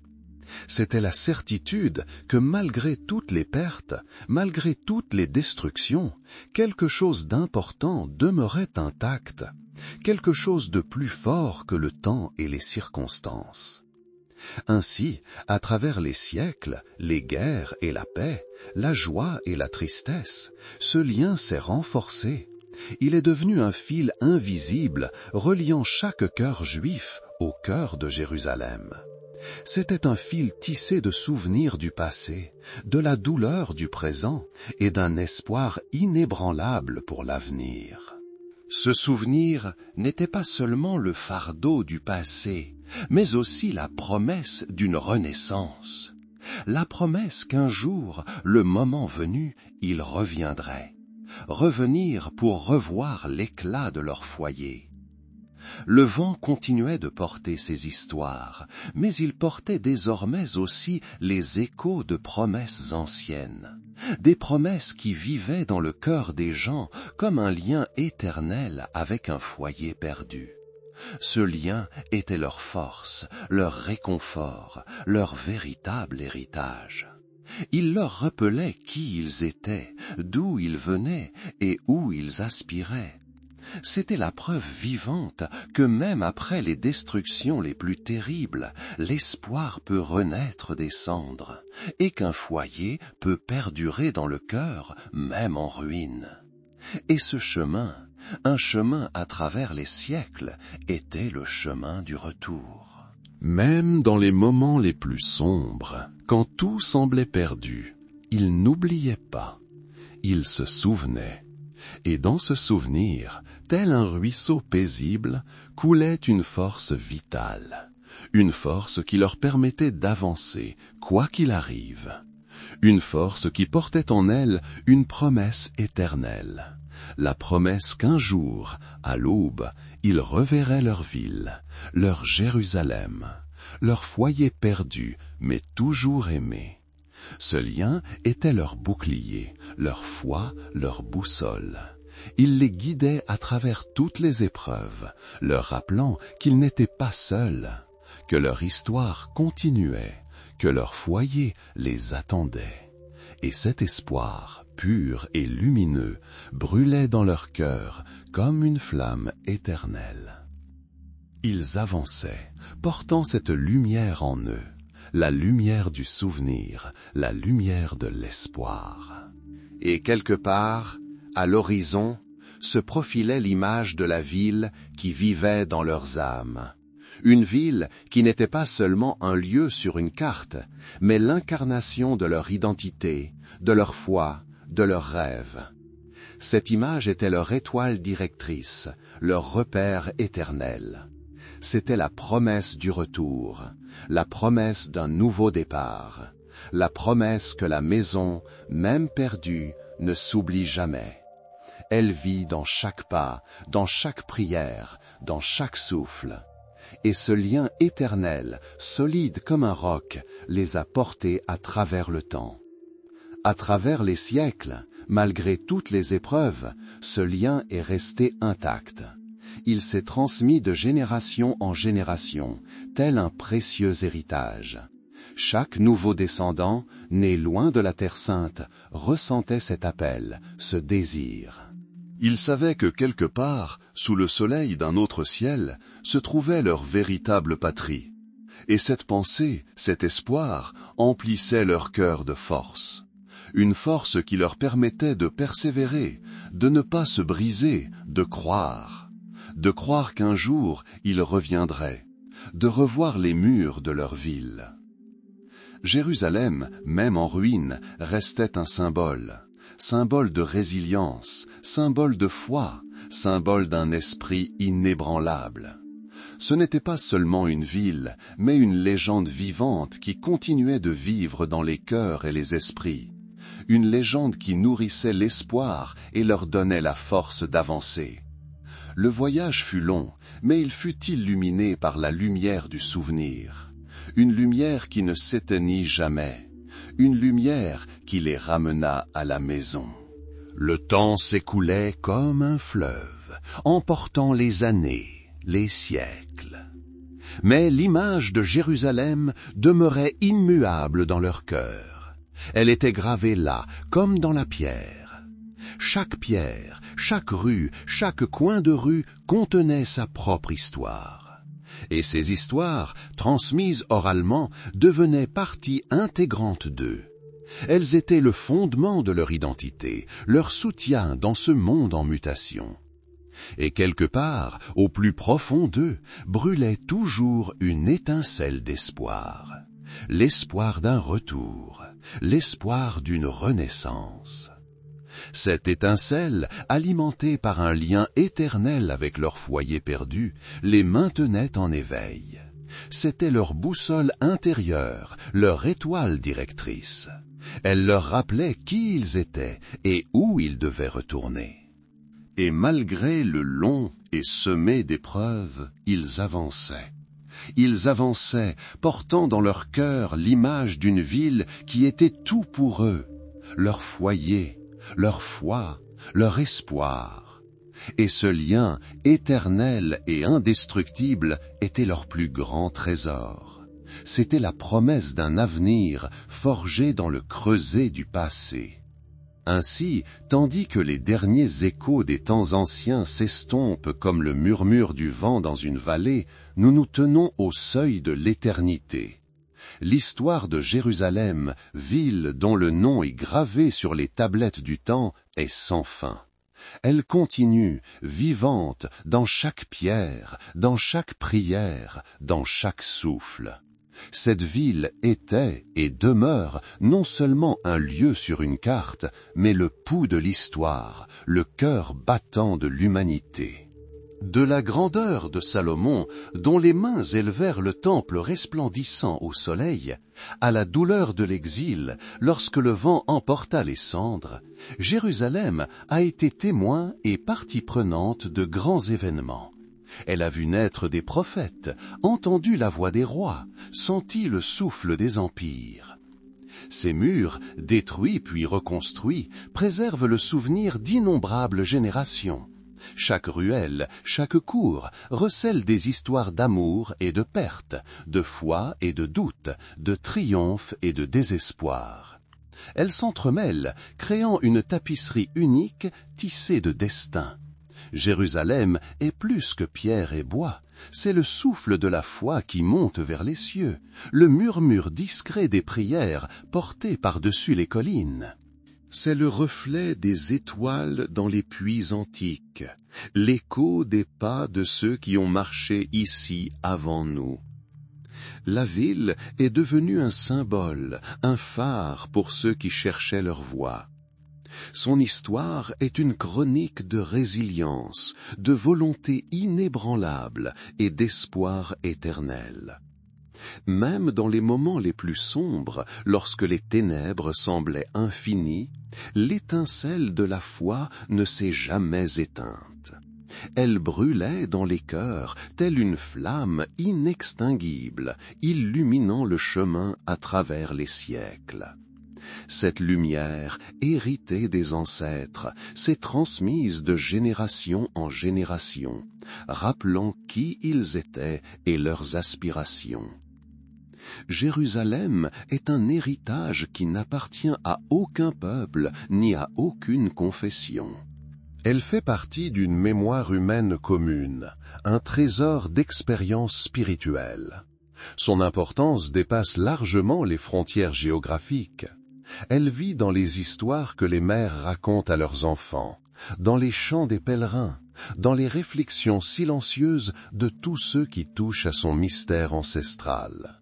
S1: C'était la certitude que malgré toutes les pertes, malgré toutes les destructions, quelque chose d'important demeurait intact, quelque chose de plus fort que le temps et les circonstances. Ainsi, à travers les siècles, les guerres et la paix, la joie et la tristesse, ce lien s'est renforcé. Il est devenu un fil invisible reliant chaque cœur juif au cœur de Jérusalem. C'était un fil tissé de souvenirs du passé, de la douleur du présent et d'un espoir inébranlable pour l'avenir. Ce souvenir n'était pas seulement le fardeau du passé, mais aussi la promesse d'une renaissance. La promesse qu'un jour, le moment venu, ils reviendraient. Revenir pour revoir l'éclat de leur foyer. Le vent continuait de porter ces histoires, mais il portait désormais aussi les échos de promesses anciennes, des promesses qui vivaient dans le cœur des gens comme un lien éternel avec un foyer perdu. Ce lien était leur force, leur réconfort, leur véritable héritage. Il leur rappelait qui ils étaient, d'où ils venaient et où ils aspiraient. C'était la preuve vivante que même après les destructions les plus terribles, l'espoir peut renaître des cendres, et qu'un foyer peut perdurer dans le cœur, même en ruine. Et ce chemin, un chemin à travers les siècles, était le chemin du retour. Même dans les moments les plus sombres, quand tout semblait perdu, il n'oubliait pas, il se souvenait. Et dans ce souvenir, tel un ruisseau paisible, coulait une force vitale, une force qui leur permettait d'avancer, quoi qu'il arrive, une force qui portait en elle une promesse éternelle, la promesse qu'un jour, à l'aube, ils reverraient leur ville, leur Jérusalem, leur foyer perdu, mais toujours aimé. Ce lien était leur bouclier, leur foi, leur boussole. Il les guidait à travers toutes les épreuves, leur rappelant qu'ils n'étaient pas seuls, que leur histoire continuait, que leur foyer les attendait. Et cet espoir, pur et lumineux, brûlait dans leur cœur comme une flamme éternelle. Ils avançaient, portant cette lumière en eux, la lumière du souvenir, la lumière de l'espoir. Et quelque part, à l'horizon, se profilait l'image de la ville qui vivait dans leurs âmes. Une ville qui n'était pas seulement un lieu sur une carte, mais l'incarnation de leur identité, de leur foi, de leurs rêves. Cette image était leur étoile directrice, leur repère éternel. C'était la promesse du retour, la promesse d'un nouveau départ, la promesse que la maison, même perdue, ne s'oublie jamais. Elle vit dans chaque pas, dans chaque prière, dans chaque souffle. Et ce lien éternel, solide comme un roc, les a portés à travers le temps. À travers les siècles, malgré toutes les épreuves, ce lien est resté intact. Il s'est transmis de génération en génération, tel un précieux héritage. Chaque nouveau descendant, né loin de la Terre Sainte, ressentait cet appel, ce désir. Ils savaient que quelque part, sous le soleil d'un autre ciel, se trouvait leur véritable patrie. Et cette pensée, cet espoir, emplissait leur cœur de force. Une force qui leur permettait de persévérer, de ne pas se briser, de croire. de croire qu'un jour ils reviendraient, de revoir les murs de leur ville. Jérusalem, même en ruine, restait un symbole de résilience, symbole de foi, symbole d'un esprit inébranlable. Ce n'était pas seulement une ville, mais une légende vivante qui continuait de vivre dans les cœurs et les esprits. Une légende qui nourrissait l'espoir et leur donnait la force d'avancer. Le voyage fut long, mais il fut illuminé par la lumière du souvenir. Une lumière qui ne s'éteignit jamais. Une lumière qui les ramena à la maison. Le temps s'écoulait comme un fleuve, emportant les années, les siècles. Mais l'image de Jérusalem demeurait immuable dans leur cœur. Elle était gravée là, comme dans la pierre. Chaque pierre, chaque rue, chaque coin de rue contenait sa propre histoire. Et ces histoires, transmises oralement, devenaient partie intégrante d'eux. Elles étaient le fondement de leur identité, leur soutien dans ce monde en mutation. Et quelque part, au plus profond d'eux, brûlait toujours une étincelle d'espoir. L'espoir d'un retour, l'espoir d'une renaissance. Cette étincelle, alimentée par un lien éternel avec leur foyer perdu, les maintenait en éveil. C'était leur boussole intérieure, leur étoile directrice. Elle leur rappelait qui ils étaient et où ils devaient retourner. Et malgré le long et semé d'épreuves, ils avançaient. Ils avançaient, portant dans leur cœur l'image d'une ville qui était tout pour eux, leur foyer, leur foi, leur espoir. Et ce lien éternel et indestructible était leur plus grand trésor. C'était la promesse d'un avenir forgé dans le creuset du passé. Ainsi, tandis que les derniers échos des temps anciens s'estompent comme le murmure du vent dans une vallée, nous nous tenons au seuil de l'éternité. L'histoire de Jérusalem, ville dont le nom est gravé sur les tablettes du temps, est sans fin. Elle continue, vivante, dans chaque pierre, dans chaque prière, dans chaque souffle. Cette ville était et demeure non seulement un lieu sur une carte, mais le pouls de l'histoire, le cœur battant de l'humanité. De la grandeur de Salomon, dont les mains élevèrent le temple resplendissant au soleil, à la douleur de l'exil, lorsque le vent emporta les cendres, Jérusalem a été témoin et partie prenante de grands événements. Elle a vu naître des prophètes, entendu la voix des rois, senti le souffle des empires. Ces murs, détruits puis reconstruits, préservent le souvenir d'innombrables générations. Chaque ruelle, chaque cour recèle des histoires d'amour et de perte, de foi et de doute, de triomphe et de désespoir. Elles s'entremêlent, créant une tapisserie unique tissée de destin. Jérusalem est plus que pierre et bois, c'est le souffle de la foi qui monte vers les cieux, le murmure discret des prières portées par-dessus les collines. C'est le reflet des étoiles dans les puits antiques, l'écho des pas de ceux qui ont marché ici avant nous. La ville est devenue un symbole, un phare pour ceux qui cherchaient leur voie. Son histoire est une chronique de résilience, de volonté inébranlable et d'espoir éternel. Même dans les moments les plus sombres, lorsque les ténèbres semblaient infinies, l'étincelle de la foi ne s'est jamais éteinte. Elle brûlait dans les cœurs, telle une flamme inextinguible, illuminant le chemin à travers les siècles. Cette lumière, héritée des ancêtres, s'est transmise de génération en génération, rappelant qui ils étaient et leurs aspirations. Jérusalem est un héritage qui n'appartient à aucun peuple ni à aucune confession. Elle fait partie d'une mémoire humaine commune, un trésor d'expériences spirituelles. Son importance dépasse largement les frontières géographiques. Elle vit dans les histoires que les mères racontent à leurs enfants, dans les chants des pèlerins, dans les réflexions silencieuses de tous ceux qui touchent à son mystère ancestral.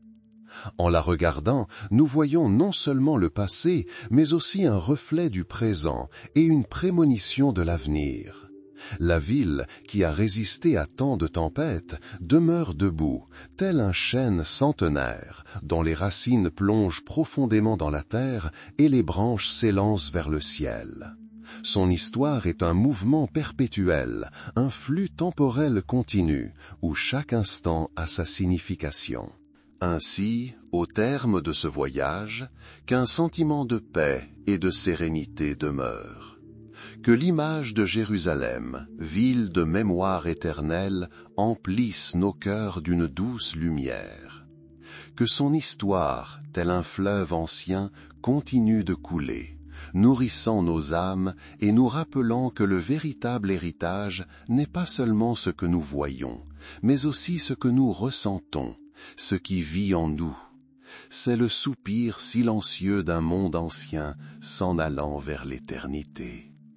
S1: En la regardant, nous voyons non seulement le passé, mais aussi un reflet du présent et une prémonition de l'avenir. La ville, qui a résisté à tant de tempêtes, demeure debout, tel un chêne centenaire, dont les racines plongent profondément dans la terre et les branches s'élancent vers le ciel. Son histoire est un mouvement perpétuel, un flux temporel continu, où chaque instant a sa signification. Ainsi, au terme de ce voyage, qu'un sentiment de paix et de sérénité demeure. Que l'image de Jérusalem, ville de mémoire éternelle, emplisse nos cœurs d'une douce lumière. Que son histoire, tel un fleuve ancien, continue de couler, nourrissant nos âmes et nous rappelant que le véritable héritage n'est pas seulement ce que nous voyons, mais aussi ce que nous ressentons, ce qui vit en nous. C'est le soupir silencieux d'un monde ancien s'en allant vers l'éternité.